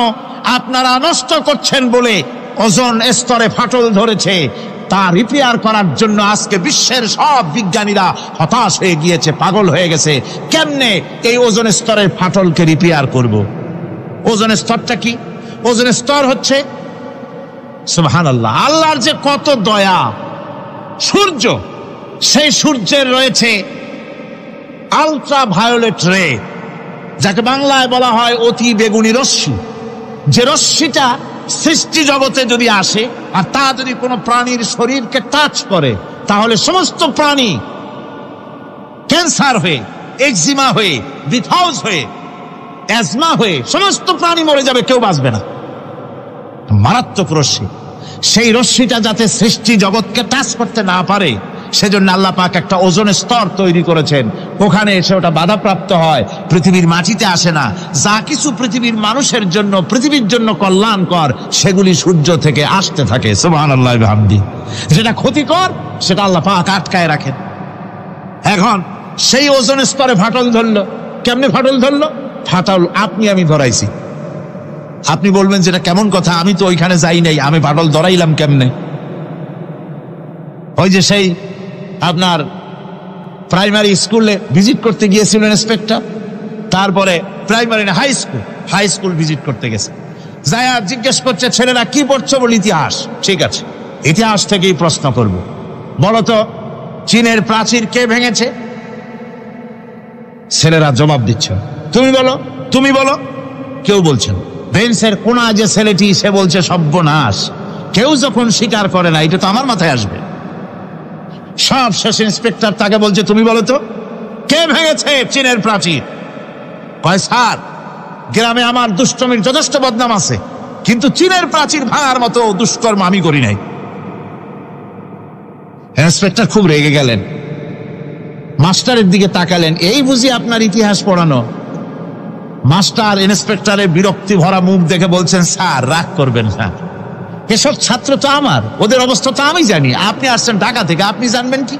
আপনারা নষ্ট করছেন বলে ওজোন স্তরে ফাটল ধরেছে, তা রিপেয়ার করার জন্য আজকে বিশ্বের সব বিজ্ঞানীরা হতাশ হয়ে গিয়েছে, পাগল হয়ে গেছে। কেমনে এই ওজোন স্তরের ফাটলকে রিপেয়ার করব? ওজোন স্তরটা কি? ওজোন স্তর হচ্ছে সুবহানাল্লাহ, আল্লাহর যে কত দয়া। সূর্য, সেই সূর্যের রয়েছে আলট্রা ভায়োলেট রে, যাকে বাংলায় বলা হয় অতি বেগুনি রশ্মি। যে রশ্মিটা সৃষ্টি জগতে যদি আসে আর তা যদি কোনো প্রাণীর শরীরকে টাচ করে, তাহলে সমস্ত প্রাণী ক্যান্সার হয়ে, এক্সিমা হয়ে, বিথহাউস হয়ে, অ্যাজমা হয়ে সমস্ত প্রাণী মরে যাবে, কেউ বাঁচবে না। মারাত্মক রশ্মি। সেই রশ্মিটা যাতে সৃষ্টি জগৎকে টাচ করতে না পারে, সেজন্য আল্লাহ পাক একটা ওজোন স্তর তৈরি করেছেন। ওখানে এসে ওটা বাধাপ্রাপ্ত হয়, পৃথিবীর মাটিতে আসে না। যা কিছু পৃথিবীর মানুষের জন্য, পৃথিবীর জন্য কল্যাণকর, সেগুলি সূর্য থেকে আসতে থাকে। সুবহানাল্লাহ ওয়া বিহামদি। যেটা ক্ষতিকর, সেটা আল্লাহ পাক আটকায় রাখেন। এখন সেই ওজোন স্তরে ফাটল ধরলো। কেমনে ফাটল ধরলো? ফাটল আপনি আমি ধরাইছি। আপনি বলবেন যেটা কেমন কথা, আমি তো ওইখানে যাই নাই, আমি ফাটল ধরাইলাম কেমনে? ওই যে সেই আপনার প্রাইমারি স্কুলে ভিজিট করতে গিয়েছিলেন ইন্সপেক্টর, তারপরে প্রাইমারি না হাই স্কুল ভিজিট করতে গেছে, যায়া জিজ্ঞেস করছে ছেলেরা কি পড়ছো? বল ইতিহাস। ঠিক আছে, ইতিহাস থেকেই প্রশ্ন করব। বলতো চীনের প্রাচীর কে ভেঙেছে? ছেলেরা জবাব দিচ্ছে, তুমি বলো, তুমি বলো। কেউ বলছেন। বেঞ্চের কোনা যে ছেলেটি, সে বলছে সর্বনাশ, কেউ যখন স্বীকার করে না, এটা তো আমার মাথায় আসবে। সব শেষ ইন্সপেক্টর তাকে বলছে, তুমি বলো তো কে ভেঙেছে চীনের প্রাচীর? কয় স্যার, গ্রামে আমার দুষ্টমির যথেষ্ট বদনাম আছে, কিন্তু চীনের প্রাচীর ভাঙার মতো দুষ্কর্ম আমি করি নাই। ইন্সপেক্টর খুব রেগে গেলেন, মাস্টারের দিকে তাকালেন, এই বুঝি আপনার ইতিহাস পড়ানো? মাস্টার ইন্সপেক্টরের বিরক্তি ভরা মুখ দেখে বলছেন, স্যার রাগ করবেন না, এসব ছাত্র তো আমার, ওদের অবস্থা তো আমি জানি। আপনি আসছেন ঢাকা থেকে, আপনি জানবেন কি?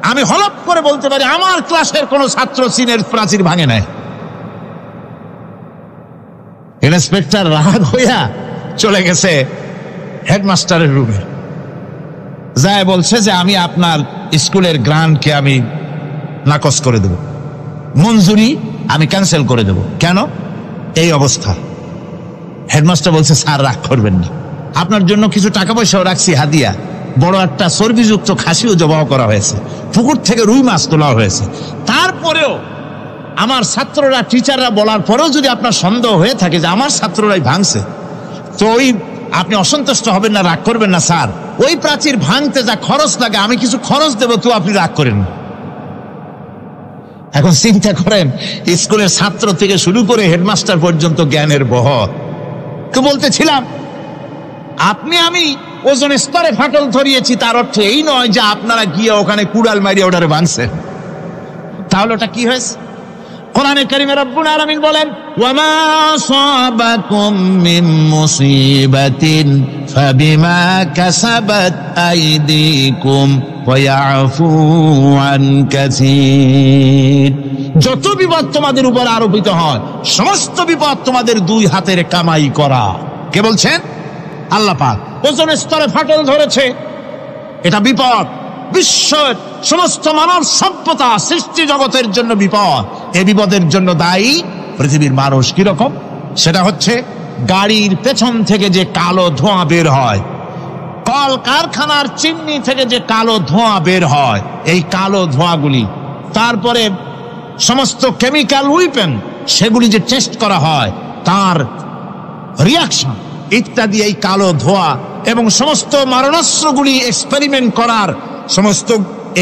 আমি হলপ করে বলতে পারি আমার ক্লাসের কোন ছাত্র চীনের প্রাচীর ভাঙে নাই। ইন্সপেক্টর রাগ হইয়া চলে গেছে হেডমাস্টারের রুমে, যায় বলছে যে আমি আপনার স্কুলের গ্রান্টকে আমি নাকচ করে দেব, মঞ্জুরি আমি ক্যান্সেল করে দেব। কেন? এই অবস্থা। হেডমাস্টার বলছে, স্যার রাগ করবেন না, আপনার জন্য কিছু টাকা পয়সাও রাখছি হাদিয়া, বড় একটা চর্বিযুক্ত খাসিও জবাও করা হয়েছে, পুকুর থেকে রুই মাছ তোলা হয়েছে। তারপরেও আমার ছাত্ররা, টিচাররা বলার পরেও যদি আপনার সন্দেহ হয়ে থাকে যে আমার ছাত্ররাই ভাঙছে, তো ওই আপনি অসন্তুষ্ট হবেন না, রাগ করবেন না। স্যার ওই প্রাচীর ভাঙতে যা খরচ লাগে আমি কিছু খরচ দেবো, তো আপনি রাগ করেন না। এখন চিন্তা করেন, স্কুলের ছাত্র থেকে শুরু করে হেডমাস্টার পর্যন্ত জ্ঞানের বহর। তো বলতেছিলাম, আপনি আমি ওজোন স্তরে ফাটল ধরিয়েছি, তার অর্থ এই নয় যে আপনারা গিয়ে ওখানে কুড়াল মারিয়ে ওটারে ভাঙছেন। তাহলে ওটা কি হয়েছে? কোরআনে কারিমে রব্বুল আলামিন বলেন, ওয়ামা আসাবাকুম মিন মুসিবাতিন ফাবিমা কাসাবাত আইদিকুম ওয়া ইয়াফু আন কাসীর। যত বিপদ তোমাদের উপর আরোপিত হয়, সমস্ত বিপদ তোমাদের দুই হাতের কামাই করা। কে বলছেন? আল্লাহ পাক। ওজোন স্তরে ফাটল ধরেছে, এটা বিপদ, বিশ্বের সমস্ত মানব সভ্যতা সৃষ্টি জগতের জন্য বিপদ। এই বিপদের জন্য দায়ী পৃথিবীর মানুষ। কিরকম? সেটা হচ্ছে গাড়ির পেছন থেকে যে কালো ধোঁয়া বের হয়, কল কারখানার চিমনি থেকে যে কালো ধোঁয়া বের হয়, এই কালো ধোঁয়াগুলি, তারপরে সমস্ত কেমিক্যাল উইপেন সেগুলি যে টেস্ট করা হয়, তার রিয়াকশন ইত্যাদি, এই কালো ধোঁয়া এবং সমস্ত মারণাস্ত্রগুলি এক্সপেরিমেন্ট করার সমস্ত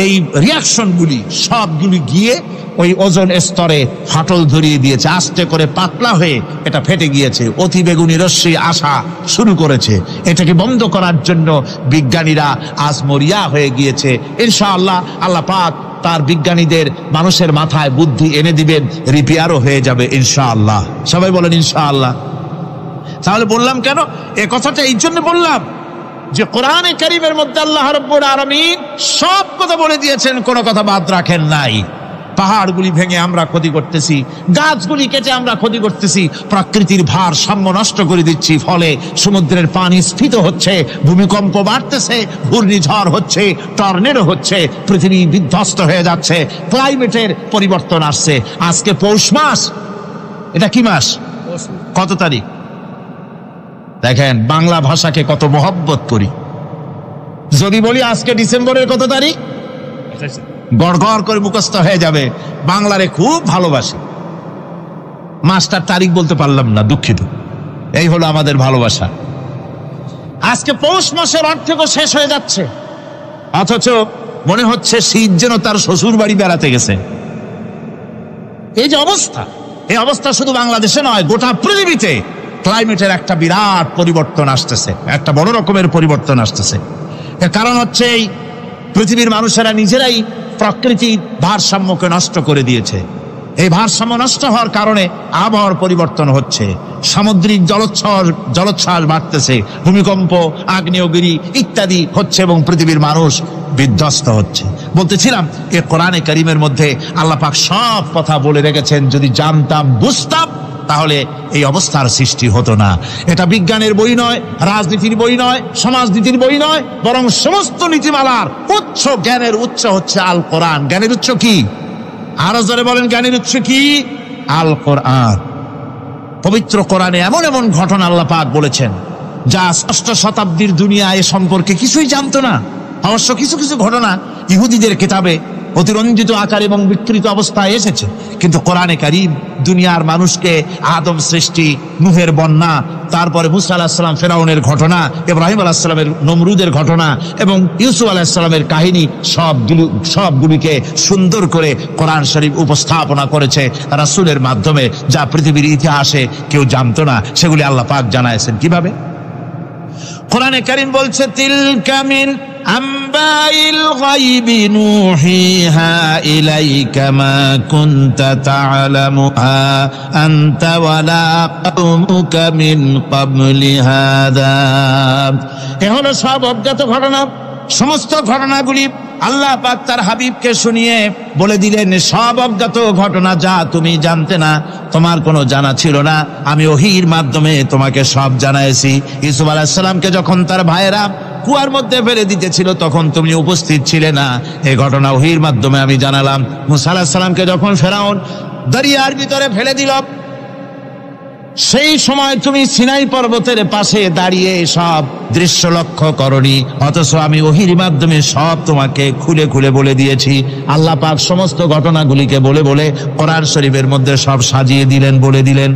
এই রিয়াকশনগুলি সবগুলি গিয়ে ওই ওজোন স্তরে ফাটল ধরিয়ে দিয়েছে। আস্তে করে পাতলা হয়ে এটা ফেটে গিয়েছে, অতি বেগুনি রশ্মি আসা শুরু করেছে। এটাকে বন্ধ করার জন্য বিজ্ঞানীরা আজ মরিয়া হয়ে গিয়েছে। ইনশাআল্লাহ আল্লাহ পাক তার বিজ্ঞানীদের মানুষের মাথায় বুদ্ধি এনে দিবেন, রিপেয়ারও হয়ে যাবে ইনশাআল্লাহ। সবাই বলেন ইনশাআল্লাহ। তাহলে বললাম কেন এ কথাটা? এই জন্য বললাম যে কোরআনে কারীমের মধ্যে আল্লাহ রাব্বুল আলামিন সব কথা বলে দিয়েছেন, কোনো কথা বাদ রাখেন নাই। পাহাড়গুলি ভেঙে আমরা ক্ষতি করতেছি, গাছগুলি কেটে আমরা ক্ষতি করতেছি, প্রকৃতির ভারসাম্য নষ্ট করে দিচ্ছি, ফলে সমুদ্রের পানি স্ফীত হচ্ছে, ভূমিকম্প বাড়তেছে, ঘূর্ণিঝড় হচ্ছে, টর্নেডো হচ্ছে, পৃথিবী বিধ্বস্ত হয়ে যাচ্ছে, ক্লাইমেটের পরিবর্তন আসছে। আজকে পৌষ মাস, এটা কি মাস, কত তারিখ? দেখেন বাংলা ভাষাকে কত মহব্বত করি। যদি বলি আজকে ডিসেম্বরের কত তারিখ, গড় গড় করে মুখস্থ হয়ে যাবে। বাংলারে খুব ভালোবাসি, মাসটার তারিখ বলতে পারলাম না, দুঃখিত। এই হলো আমাদের ভালোবাসা। আজকে পৌষ মাসের অর্ধেকও শেষ হয়ে যাচ্ছে, অথচ মনে হচ্ছে শীত যেন তার শ্বশুর বাড়ি বেড়াতে গেছে। এই যে অবস্থা, এই অবস্থা শুধু বাংলাদেশে নয়, গোটা পৃথিবীতে ক্লাইমেটের একটা বিরাট পরিবর্তন আসতেছে, একটা বড় রকমের পরিবর্তন আসতেছে। এর কারণ হচ্ছে এই পৃথিবীর মানুষেরা নিজেরাই প্রকৃতির ভারসাম্যকে নষ্ট করে দিয়েছে। এই ভারসাম্য নষ্ট হওয়ার কারণে আবহাওয়ার পরিবর্তন হচ্ছে, সামুদ্রিক জলোচ্ছ্বাস বাড়তেছে, ভূমিকম্প, আগ্নেয়গিরি ইত্যাদি হচ্ছে এবং পৃথিবীর মানুষ বিধ্বস্ত হচ্ছে। বলতেছিলাম এই কোরআনে কারীমের মধ্যে আল্লাহ পাক সব কথা বলে রেখেছেন। যদি জানতাম, বুঝতাম, তাহলে এই অবস্থার সৃষ্টি হতো না। এটা বিজ্ঞানের বই নয়, রাজনীতির বই নয়, সমাজনীতির বই নয়, বরং সমস্ত নীতিমালার উচ্চ, জ্ঞানের উচ্চ হচ্ছে আল কোরআন। জ্ঞানের উচ্চ কি? আরো জোরে বলেন, জ্ঞানের উচ্চ কি? আল কোরআন। পবিত্র কোরআনে এমন এমন ঘটনা আল্লাহ পাক বলেছেন যা ষষ্ঠ শতাব্দীর দুনিয়া এ সম্পর্কে কিছুই জানতো না। অবশ্য কিছু কিছু ঘটনা ইহুদিদের কিতাবে অতিরঞ্জিত আকার এবং বিকৃত অবস্থায় এসেছে, কিন্তু কোরআনে কারীম দুনিয়ার মানুষকে আদম সৃষ্টি, নূহের বন্যা, তারপরে মুসা আলাইহিস সালাম ফেরাউনের ঘটনা, ইব্রাহিম আলাইহিস সালামের নমরুদের ঘটনা এবং ইউসুফ আলাইহিস সালামের কাহিনী সবগুলিকে সুন্দর করে কোরআন শরীফ উপস্থাপনা করেছে রাসূলের মাধ্যমে, যা পৃথিবীর ইতিহাসে কেউ জানতো না। সেগুলি আল্লাহ পাক জানাইছেন কিভাবে? কোরআনে কারীম বলছে, তিলকা মিন আম্বাইল গায়বি নূহিহা ইলাইকা মা কুনতা তা'লামুহা আনতা ওয়ালা কওমুকা মিন ক্বাবলি হাযা। এ হলো সব অজ্ঞাত ঘটনা। সমস্ত ঘটনাগুলি আল্লাহ পাক তার হাবিবকে শুনিয়ে বলে দিলেন, সব অজ্ঞাত ঘটনা যা তুমি জানতে না, তোমার কোনো জানা ছিল না, আমি ওহীর মাধ্যমে তোমাকে সব জানাইছি। ইউসুফ আলাইহিস সালামকে যখন তার ভাইয়েরা কুয়ার মধ্যে ফেলে দিতেছিল তখন তুমি উপস্থিত ছিলে না, এই ঘটনা ওহীর মাধ্যমে আমি জানালাম। মুসা আলাইহিস সালামকে যখন ফেরাউন দরিয়ার ভিতরে ফেলে দিল, সেই সময় তুমি সিনাই পর্বতের পাশে দাঁড়িয়ে সব দৃশ্য লক্ষ্য করনি, অথচ আমি ওহীর মাধ্যমে সব তোমাকে খুলে খুলে বলে দিয়েছি। আল্লাহ পাক সমস্ত ঘটনাগুলিকে বলে বলে কোরআন শরীফের মধ্যে সব সাজিয়ে দিলেন, বলে দিলেন।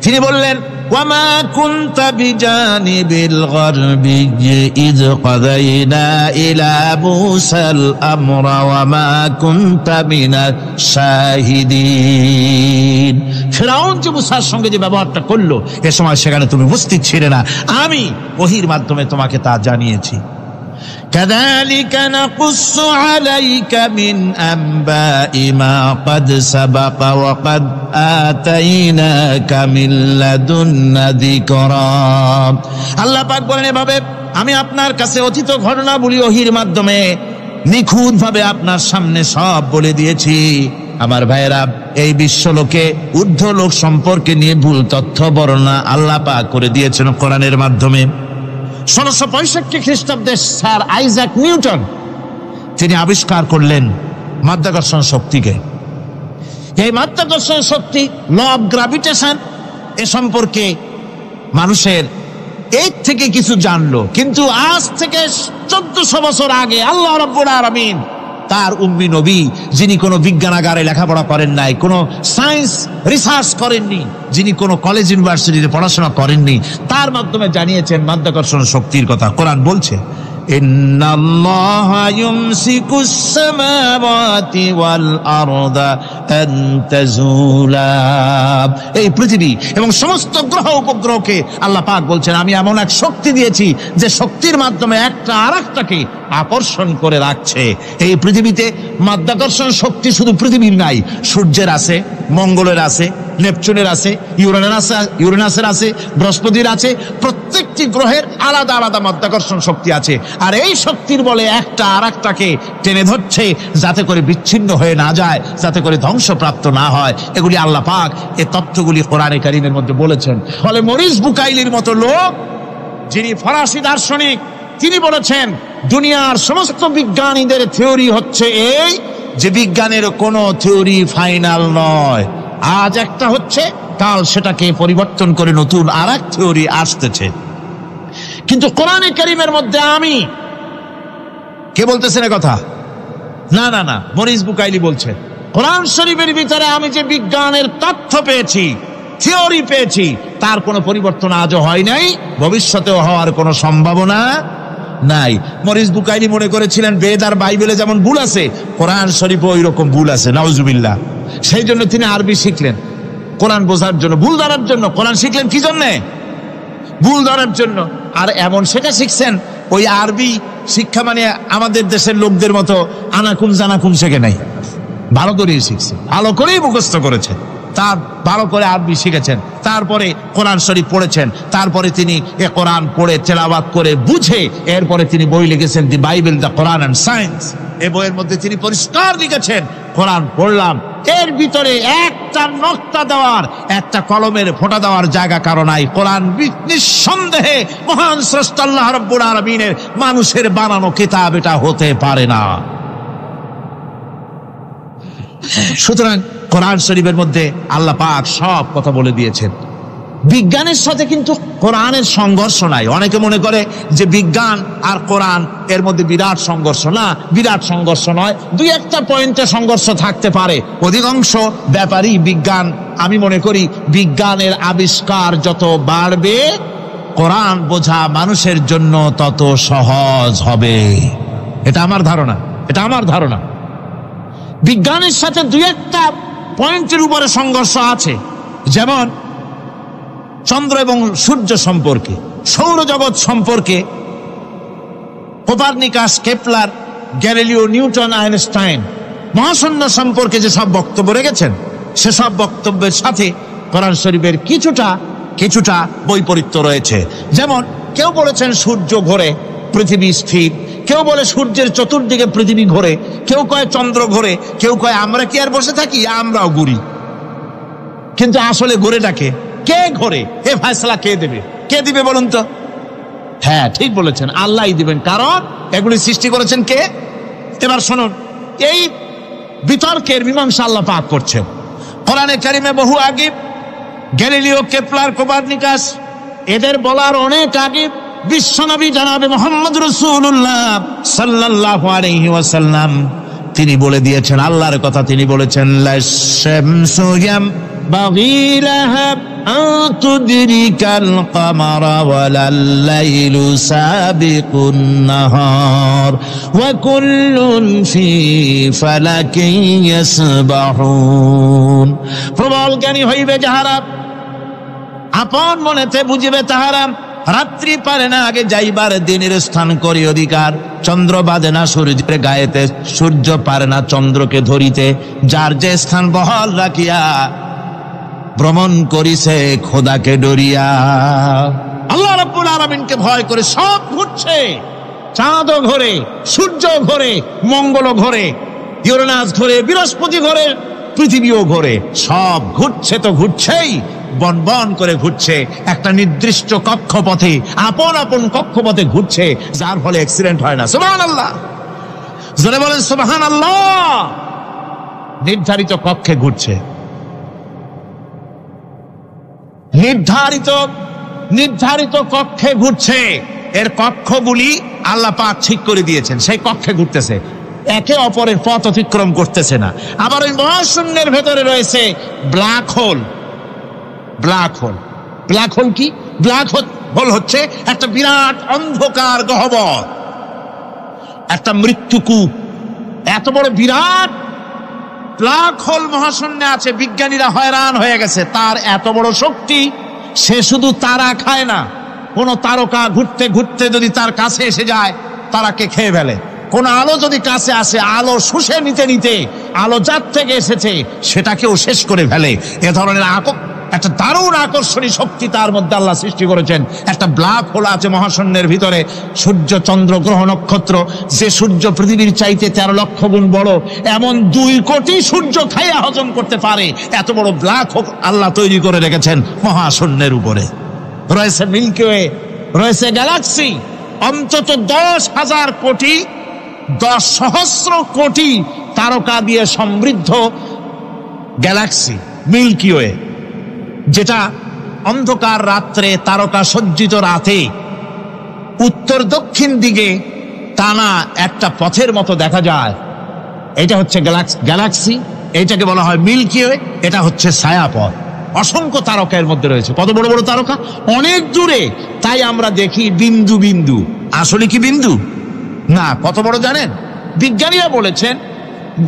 তিনি বললেন, ওয়ামা কুনতা বিজানিবিল গারবি ইয কাযাইনা ইলা মুসাল আমরা ওয়ামা কুনতা মিনাশ শাহিদিন। ফিরআউন যে মুসার সঙ্গে যে ব্যবহারটা করলো, এ সময় সেখানে তুমি উপস্থিত ছিলে না, আমি ওহীর মাধ্যমে তোমাকে তা জানিয়েছি। كذلك نقص عليك من أنباء ما قد سبق وقد آتيناك من لدنا ذكرا। আল্লাহ পাক বলেন, এভাবে আমি আপনার কাছে অতীত ঘটনাবলী ওহীর মাধ্যমে নিখুঁতভাবে আপনার সামনে সব বলে দিয়েছি। আমার ভাইয়েরা, এই বিশ্বলোকে ঊর্ধ্ব লোক সম্পর্কে নিয়ে ভুল তথ্য বর্ণনা আল্লাহ পাক করে দিয়েছেন কোরআনের মাধ্যমে। 1665 খ্রিস্টাব্দে স্যার আইজাক নিউটন তিনি আবিষ্কার করলেন মাধ্যাকর্ষণ শক্তিকে। এই মাধ্যাকর্ষণ শক্তি, ল অফ গ্রাভিটেশন, এ সম্পর্কে মানুষের এর থেকে কিছু জানলো, কিন্তু আজ থেকে 1400 বছর আগে আল্লাহ রাব্বুল আলামিন তার উম্মি নবী, যিনি কোনো বিজ্ঞানাগারে লেখাপড়া করেন নাই, কোনো সায়েন্স রিসার্চ করেননি, যিনি কোনো কলেজ ইউনিভার্সিটিতে পড়াশোনা করেননি, তার মাধ্যমে জানিয়েছেন মাধ্যাকর্ষণ শক্তির কথা। কোরআন বলছে, ইন্নাল্লাহা ইউমসিকুস সামাওয়াতি ওয়াল আরদা আন তাজুলা। এই পৃথিবী এবং সমস্ত গ্রহ উপগ্রহকে আল্লাহ পাক বলছেন, আমি এমন এক শক্তি দিয়েছি যে শক্তির মাধ্যমে একটা আরেকটাকে আকর্ষণ করে রাখছে। এই পৃথিবীতে মাধ্যাকর্ষণ শক্তি শুধু পৃথিবীর নাই, সূর্যের আছে, মঙ্গলের আছে, নেপচুনের আছে, ইউরেনাসের আছে, বৃহস্পতির আছে। প্রত্যেকটি গ্রহের আলাদা আলাদা মাধ্যাকর্ষণ শক্তি আছে, আর এই শক্তির বলে একটা আর একটাকে টেনে ধরছে যাতে করে বিচ্ছিন্ন হয়ে না যায়, যাতে করে ধ্বংসপ্রাপ্ত না হয়। এগুলি আল্লাহ পাক এই তথ্যগুলি কোরআনে কারীমের মধ্যে বলেছেন। ফলে মরিস বুকাইলির মতো লোক, যিনি ফরাসি দার্শনিক, তিনি বলেছেন দুনিয়ার সমস্ত বিজ্ঞানীদের থিওরি হচ্ছে এই যে বিজ্ঞানের কোনো থিওরি ফাইনাল নয়। আজ একটা হচ্ছে, কাল সেটাকে পরিবর্তন করে নতুন আর এক থিওরি আসতেছে। কিন্তু কোরআনে কারীমের মধ্যে আমি, কে বলতেছেন এ কথা? না না না, মরিস বুকাইলি বলছে কোরআন শরীফের ভিতরে আমি যে বিজ্ঞানের তথ্য পেয়েছি, থিওরি পেয়েছি, তার কোনো পরিবর্তন আজও হয় নাই, ভবিষ্যতেও হওয়ার কোনো সম্ভাবনা নাই। মরিস বুকাইলি মনে করেছিলেন বেদ আর বাইবেলে যেমন ভুল আছে, কোরআন শরীফে ওই রকম ভুল আছে, নাউজুবিল্লাহ। সেই জন্য তিনি আরবি শিখলেন কোরআন বোঝার জন্য, ভুল ধরার জন্য। কোরআন শিখলেন কি জন্যে? ভুল ধরার জন্য। আর এমন সেটা শিখছেন, ওই আরবি শিক্ষা মানে আমাদের দেশের লোকদের মতো আনাকুম জানাকুম শেখে নাই, ভালো করেই শিখছে, ভালো করেই মুখস্থ করেছে, তার ভালো করে আরবি শিখেছেন, তারপরে কোরআন শরীফ পড়েছেন, তারপরে তিনি এ কোরআন পড়ে তেলাওয়াত করে বুঝে এরপরে তিনি বই লিখেছেন দি Bible, the Quran and science. এই বইয়ের মধ্যে তিনি পরিষ্কার লিখেছেন কোরআন পড়লাম, এর ভিতরে একটা নকতা দেওয়ার, একটা কলমের ফোঁটা দেওয়ার জায়গা কারো নাই। কোরআন নিঃসন্দেহে মহান স্রষ্টা আল্লাহ রাব্বুল আলামিনের মানুষের বানানো কিতাব, এটা হতে পারে না। সুতরাং কোরআন শরীফের মধ্যে আল্লাহ পাক সব কথা বলে দিয়েছেন। বিজ্ঞানের সাথে কিন্তু কোরআনের সংঘর্ষ নাই। অনেকে মনে করে যে বিজ্ঞান আর কোরআন এর মধ্যে বিরাট সংঘর্ষ। না, বিরাট সংঘর্ষ নয়, দুই একটা পয়েন্টে সংঘর্ষ থাকতে পারে। অধিকাংশ ব্যাপারই বিজ্ঞান, আমি মনে করি বিজ্ঞানের আবিষ্কার যত বাড়বে, কোরআন বোঝা মানুষের জন্য তত সহজ হবে। এটা আমার ধারণা, এটা আমার ধারণা। বিজ্ঞানের সাথে দুই একটা পয়েন্টের উপরে সংঘর্ষ আছে, যেমন চন্দ্র এবং সূর্য সম্পর্কে, সৌরজগৎ সম্পর্কে Copernicus, Kepler, Galileo, Newton, Einstein মহাশূন্য সম্পর্কে যে সব বক্তব্য রেখেছেন, সেসব বক্তব্যের সাথে কোরআন শরীফের কিছুটা বৈপরীত্য রয়েছে। যেমন কেউ বলেছেন সূর্য ঘোরে, পৃথিবী স্থির, কেউ বলে সূর্যের চতুর্দিকে পৃথিবী ঘোরে, কেউ কয় চন্দ্র ঘোরে, কেউ কয় আমরা কি আর বসে থাকি, আমরাও ঘুরি। কিন্তু আসলে ঘোরেটাকে কে ঘোরে, এ ফয়সালা কে দেবে? কে দিবে বলুন তো? হ্যাঁ, ঠিক বলেছেন, আল্লাহই দিবেন, কারণ এগুলি সৃষ্টি করেছেন কে? এবার শুনুন, এই বিতর্কের মীমাংসা আল্লাহ পাক করছেন কোরআনে কারিমে বহু আগে। গ্যালিলিও, কেপলার, কোপারনিকাস এদের বলার অনেক আগে বিশ্বনবী জনাবে মুহাম্মদ রাসূলুল্লাহ সাল্লাল্লাহু আলাইহি ওয়াসাল্লাম তিনি বলে দিয়েছেন, আল্লাহর কথা তিনি বলেছেন, লাশ-শামসু ইয়ামবাগি লাহা আন তুদরিকাল কামারা ওয়ালাল লাইলু সাবিকুন নাহার ওয়া কুল্লুন ফি ফালাকিন ইয়াসবাহুন। প্রবল জ্ঞানী হইবে যাহারা, আপন মনেতে বুঝিবে তাহারা, রাত্রি পারে না আগে যাইবার দিনের স্থান করি অধিকার। চন্দ্র বাঁধে না সূর্যের গায়েতে, সূর্য পারে না চন্দ্রকে ধরিতে। যার যে স্থান বহাল রাখিয়া ভ্রমণ করিছে খোদাকে ডরিয়া। আল্লাহ রাব্বুল আলামিনকে ভয় করে সব ঘুরছে, চাঁদও ঘোরে, সূর্য ঘোরে, মঙ্গল ঘোরে, ইউরেনাস ঘোরে, বৃহস্পতি ঘোরে, পৃথিবীও ঘোরে। সব ঘুরছে তো ঘুরছেই, বন বন করে ঘুরছে একটা নির্দিষ্ট কক্ষপথে, আপন আপন কক্ষপথে ঘুরছে, যার ফলে অ্যাক্সিডেন্ট হয় না। সুবহানাল্লাহ, জোরে বলেন সুবহানাল্লাহ। নির্ধারিত কক্ষে ঘুরছে, নির্ধারিত কক্ষে ঘুরছে। এর কক্ষগুলি আল্লাহ পাক ঠিক করে দিয়েছেন, সেই কক্ষে ঘুরতেছে, একে অপরের পথ অতিক্রম করতেছে না। আবার ওই মহাশূন্যের ভেতরে রয়েছে ব্ল্যাক হোল। ব্ল্যাক হোল কি? ব্ল্যাক হোল হচ্ছে একটা বিরাট অন্ধকার গহ্বর, একটা মৃত্যুকূপ। এত বড় বিরাট ব্ল্যাক হোল মহাশূন্যে আছে, বিজ্ঞানীরা হয়রান হয়ে গেছে। তার এত বড় শক্তি, সে শুধু তারা খায় না, কোন তারকা ঘুরতে ঘুরতে যদি তার কাছে এসে যায় তারাকে খেয়ে ফেলে। কোন আলো যদি কাছে আসে, আলো শুষে নিতে নিতে আলো যার থেকে এসেছে সেটাকেও শেষ করে ফেলে। এ ধরনের একটা দারুণ আকর্ষণী শক্তি তার মধ্যে আল্লাহ সৃষ্টি করেছেন। একটা ব্ল্যাক হোল আছে মহাশূন্যের ভিতরে, সূর্য, চন্দ্র, গ্রহ, নক্ষত্র। যে সূর্য পৃথিবীর চাইতে 13 লক্ষ গুণ বড়, এমন 2 কোটি সূর্য খাইয়া হজম করতে পারে এত বড় ব্ল্যাক হোল আল্লাহ তৈরি করে রেখেছেন মহাশূন্যের উপরে। রয়েছে মিল্কি ওয়ে, রয়েছে গ্যালাক্সি, অন্তত 10,000 কোটি, 10 সহস্র কোটি তারকা দিয়ে সমৃদ্ধ গ্যালাক্সি মিল্কি ওয়ে, যেটা অন্ধকার রাত্রে, তারকা সজ্জিত রাতে উত্তর দক্ষিণ দিকে টানা একটা পথের মতো দেখা যায়। এটা হচ্ছে গ্যালাক্সি, এইটাকে বলা হয় মিল্কি ওয়ে। এটা হচ্ছে ছায়াপথ। অসংখ্য তারকা এর মধ্যে রয়েছে। কত বড় বড় তারকা, অনেক দূরে। তাই আমরা দেখি বিন্দু বিন্দু, আসলে কি বিন্দু না। কত বড় জানেন? বিজ্ঞানীরা বলেছেন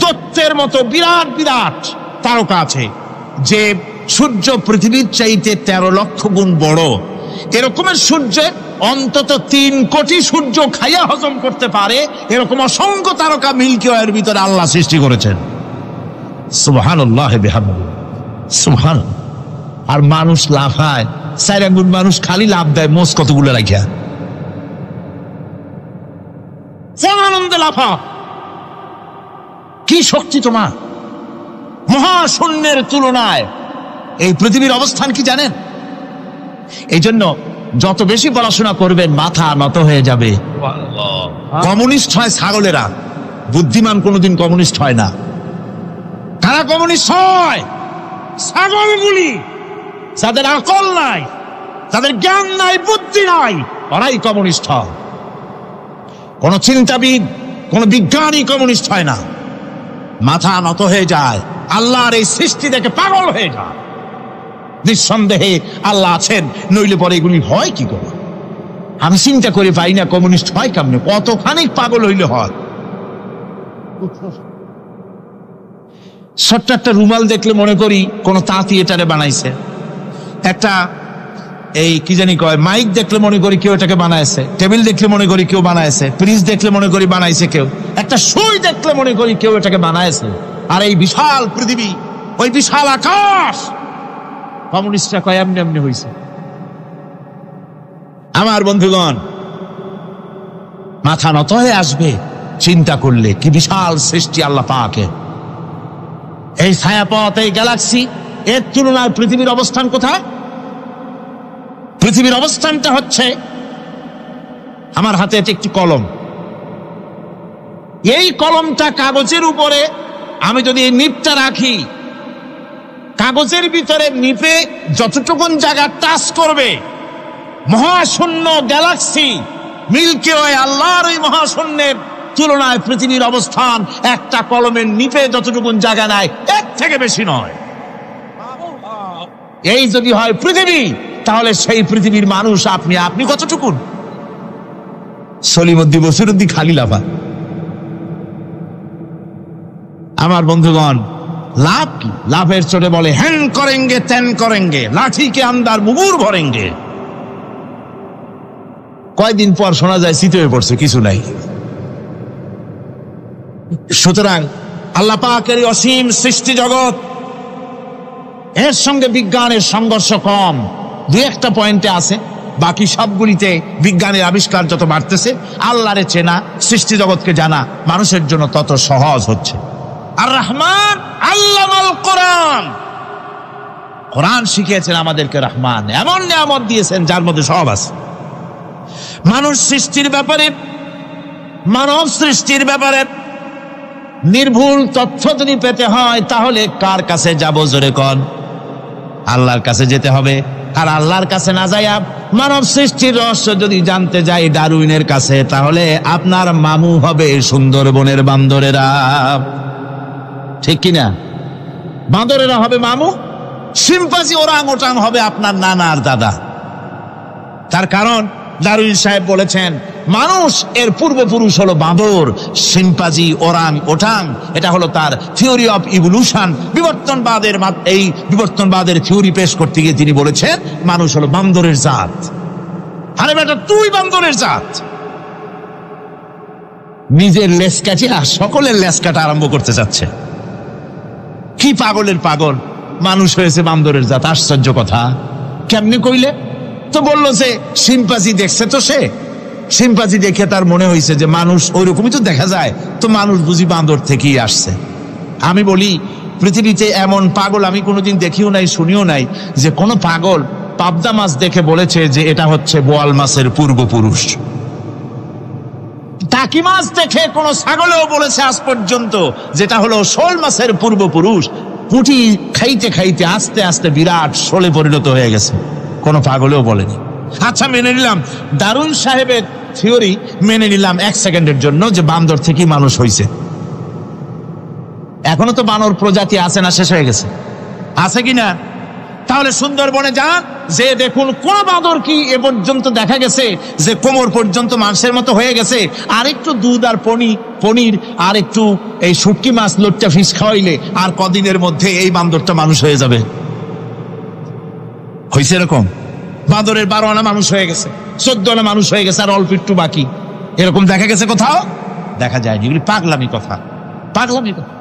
দৈত্যের মতো বিরাট বিরাট তারকা আছে, যে সূর্য পৃথিবীর চাইতে 13 লক্ষ গুণ বড়। এরকমের সূর্যের অন্তত 3 কোটি সূর্য খাইয়া হজম করতে পারে এরকম অসংখ্য তারকা মিল্কি ওয়ের ভিতরে আল্লাহ সৃষ্টি করেছেন। সুবহানাল্লাহ বিহামদিহি, সুবহানাল্লাহ। আর মানুষ লাফায়, 4 আঙ্গুল মানুষ খালি লাফ দেয় মোষ কতগুলো রাখিয়া, আনন্দে লাফা। কি শক্তি তোমার! মহাশূন্যের তুলনায় এই পৃথিবীর অবস্থান কি জানেন? এই জন্য যত বেশি পড়াশোনা করবেন মাথা নত হয়ে যাবে। কমিউনিস্ট হয় ছাগলেরা, বুদ্ধিমান কোনোদিন কমিউনিস্ট হয় না। কারা কমিউনিস্ট হয়? ছাগলগুলি, যাদের আকল নাই, যাদের জ্ঞান নাই, বুদ্ধি নাই, ওরাই কমিউনিস্ট হয়। কোন চিন্তাবিদ, কোন বিজ্ঞানী কমিউনিস্ট হয় না। মাথা নত হয়ে যায়, আল্লাহর এই সৃষ্টি দেখে পাগল হয়ে যায়। নিঃসন্দেহে আল্লাহ আছেন, নইলে পরে এগুলি হয় কি করে? আমি চিন্তা করে পাই না কমিউনিস্ট হয় কেমনে, কতখানি পাগল হইলে হয়। ছোট্ট একটা রুমাল দেখলে মনে করি কোন তাঁতি এটারে বানাইছে। একটা এই কি জানি কয় মাইক দেখলে মনে করি কেউ এটাকে বানাইছে। টেবিল দেখলে মনে করি কেউ বানাইছে। ফ্রিজ দেখলে মনে করি বানাইছে কেউ। একটা সুই দেখলে মনে করি কেউ এটাকে বানাইছে। আর এই বিশাল পৃথিবী, ওই বিশাল আকাশ, কমিউনিস্টরা কয় এমনি এমনি হয়েছে। আমার বন্ধুগণ, মাথা নত হয়ে আসবে চিন্তা করলে কি বিশাল সৃষ্টি আল্লাহ পাকের। এই ছায়াপথ, এই গ্যালাক্সি, এর তুলনায় পৃথিবীর অবস্থান কোথায়? পৃথিবীর অবস্থানটা হচ্ছে, আমার হাতে একটি কলম। এই কলমটা কাগজের উপরে আমি যদি এই নিপটা রাখি, কাগজের ভিতরে নিপে যতটুকুন জায়গা টাচ করবে, মহাশূন্য গ্যালাক্সি মিল্কি ওয়ে, আল্লাহর ওই মহাশূন্যের তুলনায় পৃথিবীর অবস্থান একটা কলমের নিপে যতটুকুন জায়গা নেয় এর থেকে বেশি নয়। এই যদি হয় পৃথিবী, তাহলে সেই পৃথিবীর মানুষ আপনি কতটুকুন? সলিমুদ্দিন বসিরুদ্দিন খালি লাফা। আমার বন্ধুগণ, লাভ কি? লাভের চোটে বলে হ্যান করেঙ্গে ত্যান করেঙ্গে, লাঠি কে আন্দার মুগুর ভরেঙ্গে। কয়দিন পর শোনা যায় শীত হয়ে পড়ছে, কিছু নাই। সুতরাং আল্লাহ পাকের অসীম সৃষ্টি জগৎ, এর সঙ্গে বিজ্ঞানের সংঘর্ষ কম, 2-1টা পয়েন্টে আছে। বাকি সবগুলিতে বিজ্ঞানের আবিষ্কার যত বাড়তেছে, আল্লাহরে চেনা, সৃষ্টি জগৎকে জানা মানুষের জন্য তত সহজ হচ্ছে। আর রহমান আল্লামাল কোরআন, কোরআন শিখিয়েছেন আমাদেরকে। রহমান এমন নিয়ামত দিয়েছেন যার মধ্যে সব আছে। মানুষ সৃষ্টির ব্যাপারে, মানব সৃষ্টির ব্যাপারে নির্ভুল তথ্য যদি পেতে হয়, তাহলে কার কাছে যাব? জোরে কন। আল্লাহর কাছে যেতে হবে। আর আল্লাহর কাছে না যাইয়া মানব সৃষ্টির রহস্য যদি জানতে যাই ডারউইনের কাছে, তাহলে আপনার মামু হবে সুন্দরবনের বান্দরেরা। ঠিক কিনা? বান্দরেরা হবে মামু, শিম্পাঞ্জি ওরাং ওটাং হবে আপনার নানা আর দাদা। তার কারণ ডারউইন সাহেব বলেছেন মানুষ এর পূর্বপুরুষ হলো বাঁদর, শিম্পাঞ্জি, ওরাং ওটাং। এটা হলো তার থিওরি অফ ইভলিউশন। এই বিবর্তনবাদের থিওরি পেশ করতে গিয়ে তিনি বলেছেন মানুষ হলো বান্দরের জাত। আরে বেটা, তুই বান্দরের জাত। নিজের লেজ কাটিয়ে আর সকলের লেজ কাটা আরম্ভ করতে যাচ্ছে। কি পাগলের পাগল মানুষ হয়েছে বান্দরের জাত, আশ্চর্য কথা। কেমনে কইলে? তো বললো যে সিম্পাজি দেখছে, তো সে সিম্পাজি দেখে তার মনে হয়েছে যে মানুষ ওইরকমই তো দেখা যায়, তো মানুষ বুঝি বান্দর থেকেই আসছে। আমি বলি পৃথিবীতে এমন পাগল আমি কোনোদিন দেখিও নাই, শুনিও নাই যে কোনো পাগল পাবদা মাছ দেখে বলেছে যে এটা হচ্ছে বোয়াল মাছের পূর্বপুরুষ। টাকি মাছ দেখে কোন ছাগলেও বলেছে আজ পর্যন্ত যেটা হলো শোল মাছের পূর্বপুরুষ। পুঁটি খাইতে খাইতে আস্তে আস্তে বিরাট শোলে পরিণত হয়ে গেছে, কোনো পাগলেও বলেনি। আচ্ছা মেনে নিলাম দারুন সাহেবের থিওরি, মেনে নিলাম 1 সেকেন্ডের জন্য যে বান্দর থেকেই মানুষ হয়েছে। এখনো তো বানর প্রজাতি আছে না, শেষ হয়ে গেছে? আছে কিনা? তাহলে সুন্দরবনে যান, যে দেখুন কোন বাঁদর কি এ পর্যন্ত দেখা গেছে যে কোমর পর্যন্ত মানুষের মতো হয়ে গেছে? আর একটু দুধ আর পনির আর একটু এই শুটকি মাছ লোটটা ফিশ খাওয়াইলে আর কদিনের মধ্যে এই বান্দরটা মানুষ হয়ে যাবে। হয়েছে এরকম? বাঁদরের 12 আনা মানুষ হয়ে গেছে, 14 আনা মানুষ হয়ে গেছে, আর অল্প একটু বাকি। এরকম দেখা গেছে কোথাও? দেখা যায়। যেগুলি পাগলামি কথা, পাগলামি কথা।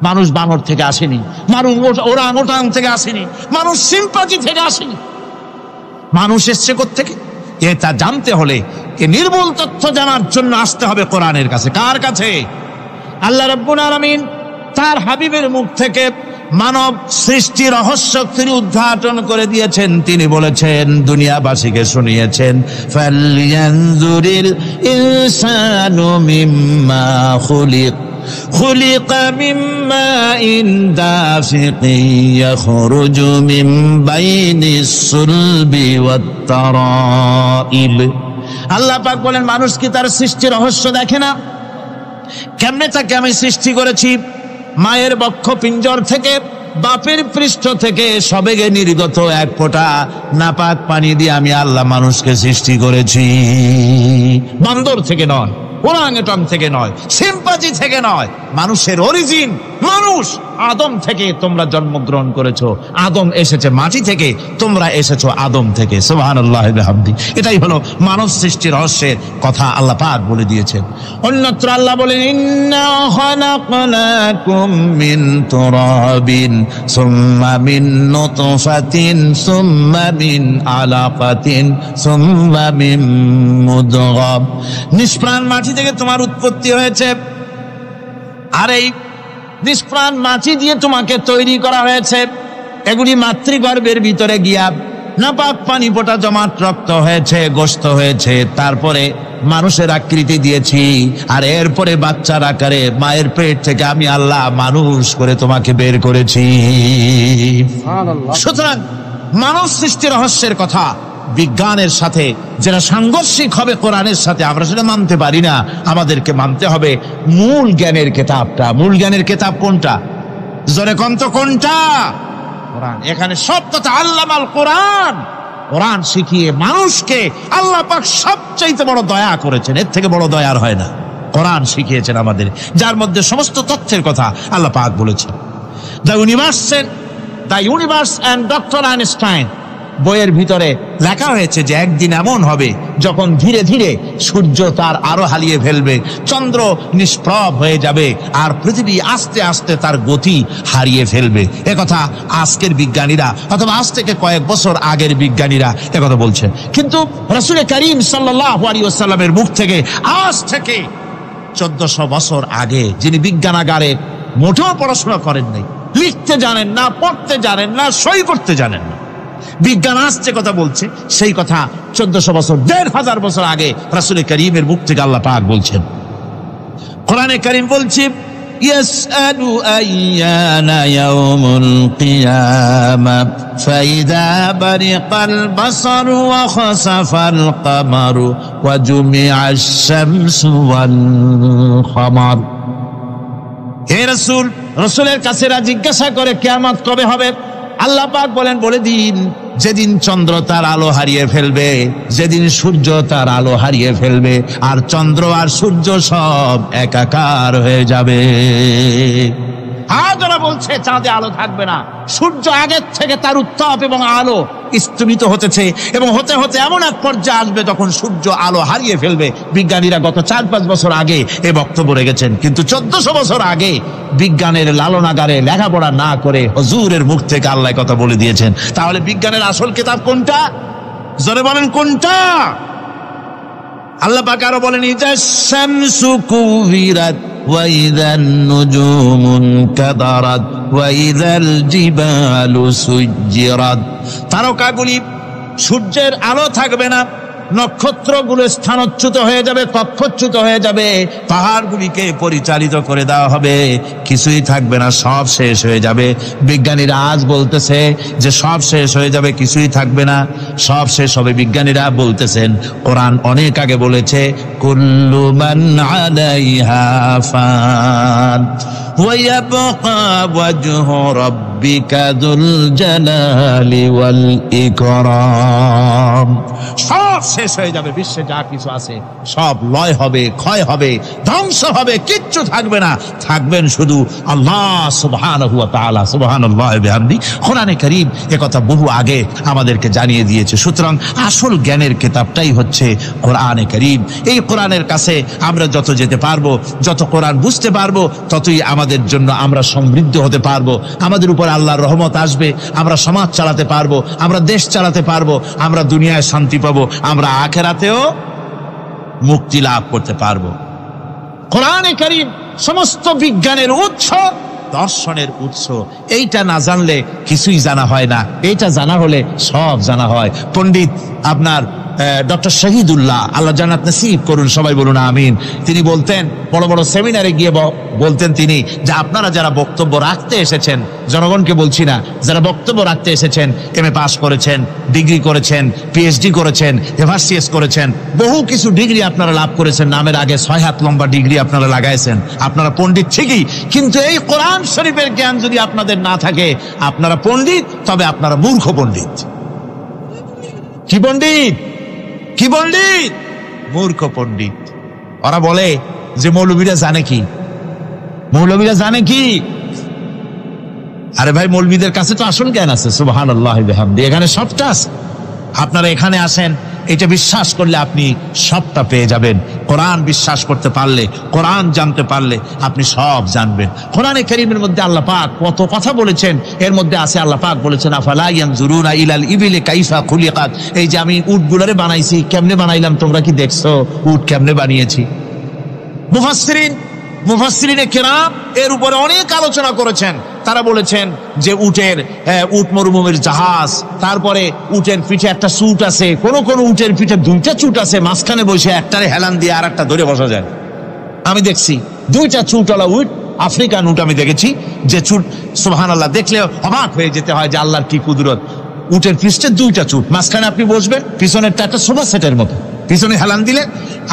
মানুষ বানর থেকে আসেনি, মানুষ ওরাং থেকে আসেনি, মানুষ সিম্পাজি থেকে আসেনি। মানুষ এসছে কোত্থেকে? এটা জানতে হলে এ নির্মূল তথ্য জানার জন্য আসতে হবে কোরআনের কাছে। কার কাছে? আল্লাহ রাব্বুল আলামিন তার হাবিবের মুখ থেকে মানব সৃষ্টি রহস্য তিনি উদ্ঘাটন করে দিয়েছেন। তিনি বলেছেন, দুনিয়াবাসীকে শুনিয়েছেন, ফালয়ানজুরিল ইনসানু মিম্মা খুলিক خلق من ماء دافق يخرج من بين الصلب والترائب। আল্লাহ পাক বলেন, মানুষ কি তার সৃষ্টি রহস্য দেখে না? কেমনে তাকে আমি সৃষ্টি করেছি? মায়ের বক্ষ পিঞ্জর থেকে, বাপের পৃষ্ঠ থেকে সবেগে নির্গত এক ফোঁটা নাপাক পানি দিয়ে আমি আল্লাহ মানুষকে সৃষ্টি করেছি। বান্দর থেকে নয়, ওরাংওটাং থেকে নয়, সিম্পাজি থেকে নয়, মানুষের অরিজিন মানুষ। আদম থেকে তোমরা জন্মগ্রহণ করেছো, আদম এসেছে মাটি থেকে, তোমরা এসেছো আদম থেকে। সুবহানাল্লাহি ওয়া বিহামদি। এটাই হলো মানব সৃষ্টি রহস্যের কথা আল্লাহ পাক বলে দিয়েছেন। অন্যত্র আল্লাহ বলেন, ইন্না খালাকনাকুম মিন তুরাবিন সুম্মা মিন নুতফাতিন সুম্মা মিন আলাকাতিন সুম্মা মিন মুদগাহ। নিষ্প্রাণ মাটি থেকে তোমার উৎপত্তি হয়েছে, আর এই নিষ্প্রাণ মাটি দিয়ে তোমাকে তৈরি করা হয়েছে। এগুলি মাতৃগর্ভের ভিতরে গিয়া নাপাক পানি ফোঁটা জমাট রক্ত হয়েছে, গোশত হয়েছে, তারপরে মানুষের আকৃতি দিয়েছি, আর এরপরে বাচ্চার আকারে মায়ের পেট থেকে আমি আল্লাহ মানুষ করে তোমাকে বের করেছি। সুতরাং মানব সৃষ্টি রহস্যের কথা বিজ্ঞানের সাথে যেটা সাংঘর্ষিক হবে কোরআনের সাথে, আমরা সেটা মানতে পারি না। আমাদেরকে মানতে হবে মূল জ্ঞানের কিতাবটা। মূল জ্ঞানের কিতাব কোনটা? জোরে কোন তো কোনটা? কোরআন। এখানে সব কথা আল্লামাল কোরআন। কোরআন শিখিয়ে মানুষকে আল্লাহ পাক সবচাইতে বড় দয়া করেছেন, এর থেকে বড় দয়ার হয় না। কোরআন শিখিয়েছেন আমাদের, যার মধ্যে সমস্ত তথ্যের কথা আল্লাহ পাক বলেছেন। The universe and doctor Einstein বইয়ের ভিতরে লেখা হয়েছে যে একদিন এমন হবে যখন ধীরে ধীরে সূর্য তার আরো হারিয়ে ফেলবে, চন্দ্র নিষ্প্রভ হয়ে যাবে, আর পৃথিবী আস্তে আস্তে তার গতি হারিয়ে ফেলবে। একথা আজকের বিজ্ঞানীরা অথবা আজ থেকে কয়েক বছর আগের বিজ্ঞানীরা একথা বলছেন। কিন্তু রাসূল করিম সাল্লাল্লাহু আলাইহি ওয়াসাল্লামের মুখ থেকে আজ থেকে 1400 বছর আগে, যিনি বিজ্ঞানাগারে মোটেও পড়াশোনা করেন নাই, লিখতে জানেন না, পড়তে জানেন না, সই করতে জানেন না, বিজ্ঞান আসছে কথা বলছে, সেই কথা 1400 বছর 1500 বছর আগে রাসূল করিমের মুখ থেকে আল্লাহ পাক বলছেন। কোরআনে কারীম বলছে, ইয়াসআলু আইয়ানা ইয়াউমুল কিয়ামা ফাইদা বারিকাল বাসারু ওয়া খাসাফাল কামারু ওয়া জুমিআশ শামসু ওয়াল কামার। হে রাসূল, রাসূলের কাছে জিজ্ঞাসা করে কিয়ামত কবে হবে? আল্লাহ পাক বলেন, বলে দিন যেদিন চন্দ্র তার আলো হারিয়ে ফেলবে, যেদিন সূর্য তার আলো হারিয়ে ফেলবে, আর চন্দ্র আর সূর্য সব একাকার হয়ে যাবে। আজ ওরা বলছে চাঁদে আলো থাকবে না। সূর্য আগের থেকে তার উত্তাপ এবং আলো স্তমিত হতেছে এবং হতে হতে এমন এক পর্যায়ে আসবে যখন সূর্য আলো হারিয়ে ফেলবে। বিজ্ঞানীরা গত 4-5 বছর আগে এ বক্তব্য রেখেছেন, কিন্তু 1400 বছর আগে বিজ্ঞানের লালনাগারে লেখাপড়া না করে হুজুরের মুখ থেকে আল্লাহ কথা বলে দিয়েছেন। তাহলে বিজ্ঞানের আসল কিতাব কোনটা? জোরে বলেন কোনটা? আল্লাহ পাক আরো বলেন, ইজাশ শামসু কুবিরাত ওয়া ইযান নুজুমু কাদারাত ওয়া ইযাল জিবালু সুজ্জিরাত। তারকাগুলি, সূর্যের আলো থাকবে না, নক্ষত্রগুলো স্থানচ্যুত হয়ে যাবে, কক্ষচ্যুত হয়ে যাবে, পাহাড়গুলিকে পরিচালিত করে দেওয়া হবে, কিছুই থাকবে না, সব শেষ হয়ে যাবে। বিজ্ঞানীরা আজ বলতেছে যে সব শেষ হয়ে যাবে, কিছুই থাকবে না, সব শেষ হবে। বিজ্ঞানীরা বলতেছেন, কোরআন অনেক আগে বলেছে, কুল্লু মান আলাইহা ফান ওয়া ইয়াবকা ওয়াজহু রাব্বিকা যুল জালালি ওয়াল ইকরাম। সব শেষ হয়ে যাবে, বিশ্বে যা কিছু আছে সব লয় হবে, ক্ষয় হবে, ধ্বংস হবে, কিচ্ছু থাকবে না, থাকবেন শুধু আল্লাহ সুবহানাহু ওয়া তাআলা। সুবহানাল্লাহি ওয়া বিহামদিহি। কোরআনে কারীম একথা বহু আগে আমাদেরকে জানিয়ে দিয়েছে। সুতরাং আসল জ্ঞানের কিতাবটাই হচ্ছে কোরআনে কারীম। এই কোরআনের কাছে আমরা যত যেতে পারবো, যত কোরআন বুঝতে পারবো, ততই আমাদের জন্য আমরা সমৃদ্ধ হতে পারবো। আমাদের উপর আল্লাহর রহমত আসবে, আমরা সমাজ চালাতে পারবো, আমরা দেশ চালাতে পারবো, আমরা দুনিয়ায় শান্তি পাবো, আমরা আখিরাতেও মুক্তি লাভ করতে পারবো। কোরআনে কারীম সমস্ত বিজ্ঞানের উৎস, দর্শনের উৎস। এইটা না জানলে কিছুই জানা হয় না, এইটা জানা হলে সব জানা হয়। পণ্ডিত আপনার ডক্টর শহীদুল্লাহ, আল্লাহ জান্নাত নসিব করুন, সবাই বলুন আমিন। তিনি বলতেন, বড় বড় সেমিনারে গিয়ে বলতেন তিনি, যে আপনারা যারা বক্তব্য রাখতে এসেছেন, জনগণকে বলছি না, যারা বক্তব্য রাখতে এসেছেন, MA পাস করেছেন, ডিগ্রি করেছেন, PhD করেছেন, এভারসিএস করেছেন, বহু কিছু ডিগ্রি আপনারা লাভ করেছেন, নামের আগে 6 হাত লম্বা ডিগ্রি আপনারা লাগাইছেন, আপনারা পণ্ডিত ঠিকই, কিন্তু এই কোরআন শরীফের জ্ঞান যদি আপনাদের না থাকে, আপনারা পণ্ডিত, তবে আপনারা মূর্খ পণ্ডিত। কি পণ্ডিত? কি পণ্ডিত? মূর্খ পণ্ডিত। ওরা বলে যে মৌলবীরা জানে কি, মৌলবীরা জানে কি? আরে ভাই, মৌলবীদের কাছে তো আসল জ্ঞান আছে। সুবহানাল্লাহি ওয়া বিহামদিহি। এখানে সবটা আছে। আপনারা এখানে আসেন, এটা বিশ্বাস করলে আপনি সবটা পেয়ে যাবেন। কোরআন বিশ্বাস করতে পারলে, কোরআন জানতে পারলে আপনি সব জানবেন। কোরআনে কারীমের মধ্যে আল্লাহ পাক কত কথা বলেছেন। এর মধ্যে আছে, আল্লাহ পাক বলেছেন, আফালা ইয়ানজুরুনা ইলাল ইবিলি কাইফা খুলিকাত। এই যে আমি উটগুলোরে বানাইছি, কেমনে বানাইলাম তোমরা কি দেখছো? উট কেমনে বানিয়েছি? মুফাসসিরিনে কেরাম এর উপরে অনেক আলোচনা করেছেন। তারা বলেছেন যে উট মরুভূমির জাহাজ, তারপরে উটের পিঠে একটা চুট আছে, কোন কোন উটের পিঠে 2টা চুট আছে, মাঝখানে বসে একটারে হেলান দিয়ে আর একটা ধরে বসা যায়। আমি দেখছি 2টা চুটওয়ালা উট, আফ্রিকান উট আমি দেখেছি, যে চুট সুবহানাল্লাহ দেখলে অবাক হয়ে যেতে হয় যে আল্লাহর কি কুদরত। উটের পৃষ্ঠে 2টা চুট, মাঝখানে আপনি বসবেন, পিছনেরটা একটা সোফা সেটের মতো, পিছনে হেলান দিলে,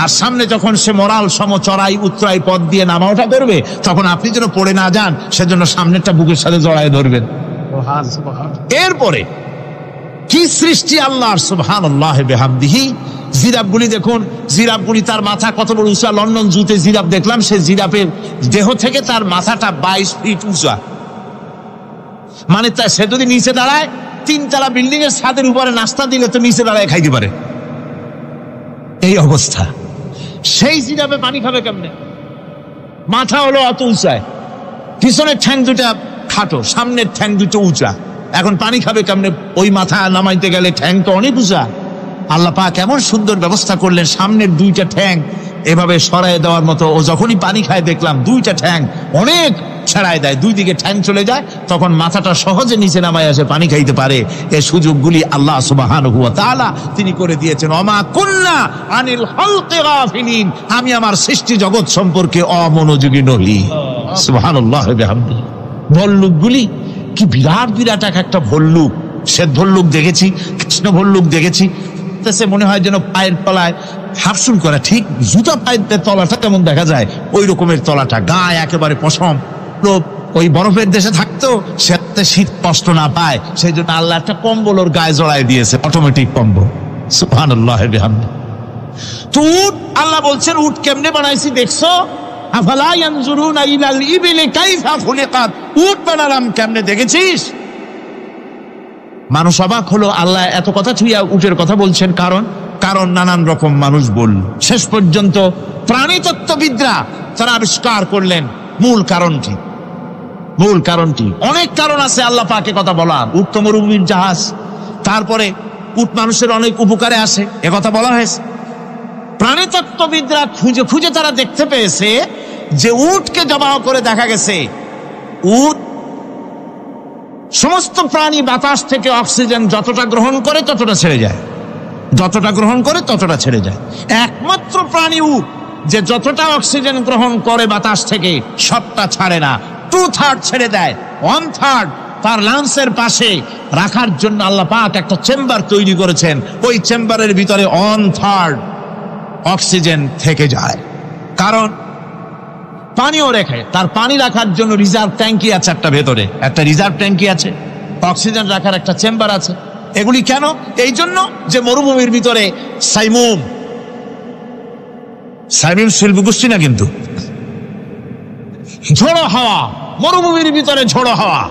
আর সামনে যখন সে মরাল সম চড়াই উত্তরাই পথ দিয়ে নামা ওঠা করবে, তখন আপনি যেন পড়ে না যান সেজন্য সামনেরটা বুকের সাথে জড়ায় ধরবেন। এরপরে কি সৃষ্টি আল্লাহর, সুবহানাল্লাহি ওয়া বিহামদিহি। জিরাফগুলি দেখুন, জিরাফগুলি তার মাথা কত বড় উঁচা। লন্ডন জুতে জিরাফ দেখলাম, সে জিরাফের দেহ থেকে তার মাথাটা 22 ফিট উঁচা। মানে সে যদি নিচে দাঁড়ায়, 3 তলা বিল্ডিং এর ছাদের উপরে নাস্তা দিলে তো নিচে দাঁড়ায় খাইতে পারে, এই অবস্থা। সেই জিরাফে পানি খাবে কেমনে? মাথা হলো অত উঁচায়, পিছনের ঠ্যাং 2টা খাটো, সামনের ঠ্যাং 2টো উঁচা, এখন পানি খাবে কেমনে? ওই মাথা নামাইতে গেলে ঠ্যাং তো অনেক উঁচা। আল্লাহ পাক এমন সুন্দর ব্যবস্থা করলেন, সামনের 2টা ঠ্যাং এভাবে সরায় দেওয়ার মতো। ও যখনই পানি খায় দেখলাম 2টা ঠ্যাং অনেক ছাড়ায় দেয়, 2 দিকে ঠ্যাং চলে যায়, তখন মাথাটা সহজে নিচে নামায় আসে, পানি খাইতে পারে। এই সুযোগগুলি আল্লাহ সুবহানাহু ওয়া তাআলা তিনি করে দিয়েছেন। ওমা কুন্না আনিল খালকি গাফিলিন, আমি আমার সৃষ্টি জগৎ সম্পর্কে অমনোযোগী নই। সুবহানাল্লাহি ওয়া বিহামদিহি। ভল্লুকগুলি কি বিরাট বিরাট একটা ভল্লুক, শ্বেত ভল্লুক দেখেছি, কৃষ্ণ ভল্লুক দেখেছি, মনে হয় যেন পায়ের তলায় হাফসুল করা, ঠিক জুতা পায়ের তলাটা কেমন দেখা যায় ওই রকমের তলাটা, গায়ে একেবারে পশম। ওই বরফের দেশে থাকতো, সেতে শীত কষ্ট না পায়, সেই জন্য আল্লাহ একটা কম্বল ওর গায়ে জড়াই দিয়েছে, অটোমেটিক কম্বল। সুবহানাল্লাহি ওয়া বিহামদিহি। তো উট, আল্লাহ বলছেন উট কেমনে বানাইছি দেখছো? আফালা ইয়ানজুরুনা ইলাল ইবিলি কাইফা খুলিকাত, উট বানালাম কেমনে দেখেছিস? মানুষ অবাক হলো, আল্লাহ এত কথা ছুঁয়া উটের কথা বলছেন, কারণ নানান রকম মানুষ বলল। শেষ পর্যন্ত প্রাণীতত্ত্ববিদরা তারা আবিষ্কার করলেন মূল কারণটি। অনেক কারণ আছে আল্লাহ পাকে কথা বলার। উট তো মরুভূমির জাহাজ, তারপরে উট মানুষের অনেক উপকারে আসে, কথা বলা হয়েছে। প্রাণীতত্ত্ববিদরা খুঁজে তারা দেখতে পেয়েছে যে উটকে জবাহ করে দেখা গেছে উট সমস্ত প্রাণী বাতাস থেকে অক্সিজেন যতটা গ্রহণ করে ততটা ছেড়ে যায়, একমাত্র প্রাণী উট যে যতটা অক্সিজেন গ্রহণ করে বাতাস থেকে সবটা ছাড়ে না, 2/3 ছেড়ে দেয়, 1/3 তার লাংসের পাশে রাখার জন্য আল্লাহ পাক একটা চেম্বার তৈরি করেছেন। ওই চেম্বারের ভিতরে 1/3 অক্সিজেন থেকে যায়, কারণ পানিও রেখে তার পানি রাখার জন্য রিজার্ভ ট্যাঙ্কি আছে, একটা রিজার্ভ ট্যাঙ্কি আছে, অক্সিজেন রাখার একটা চেম্বার আছে। এগুলি কেন? এই জন্য যে মরুভূমির ভিতরে সাইমুম শিল্পগোষ্ঠী না, কিন্তু ঝোড়ো হাওয়া, মরুভূমির ভিতরে ঝোড়ো হাওয়া,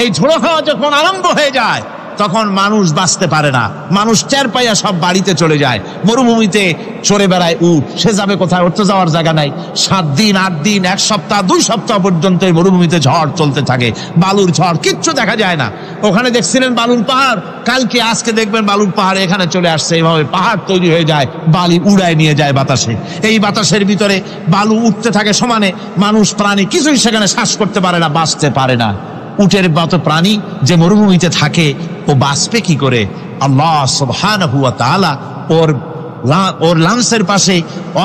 এই ঝোড়ো হাওয়া যখন আরম্ভ হয়ে যায় তখন মানুষ বাঁচতে পারে না, মানুষ টের পাইয়া সব বাড়িতে চলে যায়। মরুভূমিতে চড়ে বেড়ায় উট, সে যাবে কোথায়? ওর তো যাওয়ার জায়গা নাই। 7 দিন 8 দিন 1 সপ্তাহ 2 সপ্তাহ পর্যন্ত এই মরুভূমিতে ঝড় চলতে থাকে, বালুর ঝড়, কিচ্ছু দেখা যায় না। ওখানে দেখছিলেন বালুর পাহাড়, কালকে আজকে দেখবেন বালুর পাহাড় এখানে চলে আসছে। এইভাবে পাহাড় তৈরি হয়ে যায়, বালি উড়ায় নিয়ে যায় বাতাসে। এই বাতাসের ভিতরে বালু উঠতে থাকে সমানে, মানুষ প্রাণী কিছুই সেখানে শ্বাস করতে পারে না, বাঁচতে পারে না। উটের মতো প্রাণী যে মরুভূমিতে থাকে ও বাঁচবে কি করে? আল্লাহ সুবহানাহু ওয়া তাআলা ওর লাংসের পাশে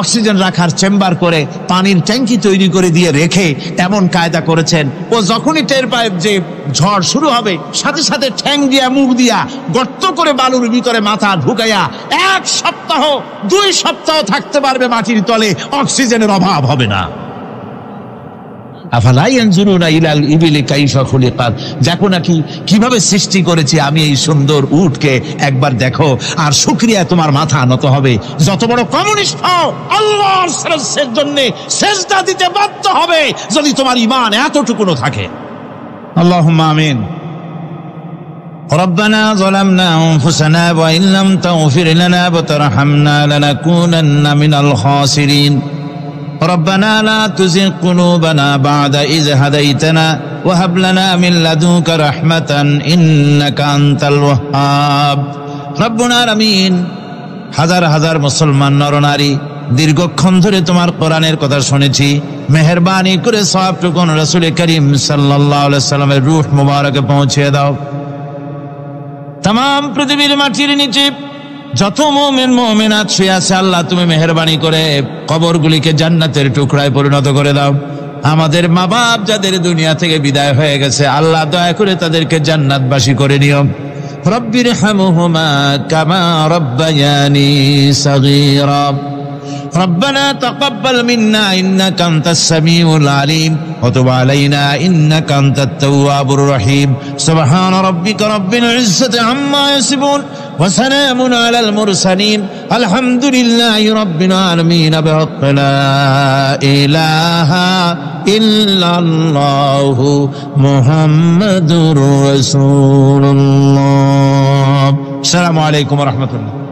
অক্সিজেন রাখার চেম্বার করে পানির ট্যাঙ্কি তৈরি করে দিয়ে রেখে এমন কায়দা করেছেন, ও যখনই টের পায় যে ঝড় শুরু হবে, সাথে সাথে ঠ্যাং দিয়া মুখ দিয়া গর্ত করে বালুর ভিতরে মাথা ঢুকাইয়া 1 সপ্তাহ 2 সপ্তাহ থাকতে পারবে মাটির তলে, অক্সিজেনের অভাব হবে না। আফালা ইয়ানজুরুনা ইলাল ইবিলি কাইফা খুলিকাত, দেখো নাকি কিভাবে সৃষ্টি করেছি আমি এই সুন্দর উটকে, একবার দেখো, আর শুকরিয়া তোমার মাথা নত হবে। যত বড় কমিউনিস্ট হও, আল্লাহর শ্রেষ্ঠের জন্য সেজদা দিতে বাধ্য হবে যদি তোমার ঈমান এতটুকুনো থাকে। আল্লাহুম্মা আমিন। ربنا ظلمنا أنفسنا وإن لم تغفر لنا وترحمنا لنكونن من الخاسرين ربنا لا تزغ قلوبنا بعد إذ هديتنا وهب لنا من لدنك رحمة إنك أنت الوهاب ربنا العالمين। হাজার হাজার মুসলমান নরনারী দীর্ঘক্ষণ ধরে তোমার কোরআনের কথা শুনেছি, মেহেরবানি করে সওয়াবটুকু রাসূল করিম সাল্লাল্লাহু আলাইহি সাল্লামের রূহ মুবারকে পৌঁছে দাও। तमाम পৃথিবীর মাটির নিচে যত মুমিন মুমিনাত শুয়ে আছে, আল্লাহ তুমি মেহেরবানি করে কবরগুলিকে জান্নাতের টুকরায় পরিণত করে দাও। আমাদের মা বাপ যাদের দুনিয়া থেকে বিদায় হয়ে গেছে, আল্লাহ দয়া করে তাদেরকে জান্নাতবাসী করে নিও। রব্বিরহামহুমা কামা রব্বায়ানি সাগীরা ربنا تقبل منا إنك أنت السميع العليم وتب علينا إنك أنت التواب الرحيم سبحان ربك رب العزة عما يصفون وسلام على المرسلين الحمد لله رب العالمين بحق لا إله إلا الله محمد رسول الله السلام عليكم ورحمة الله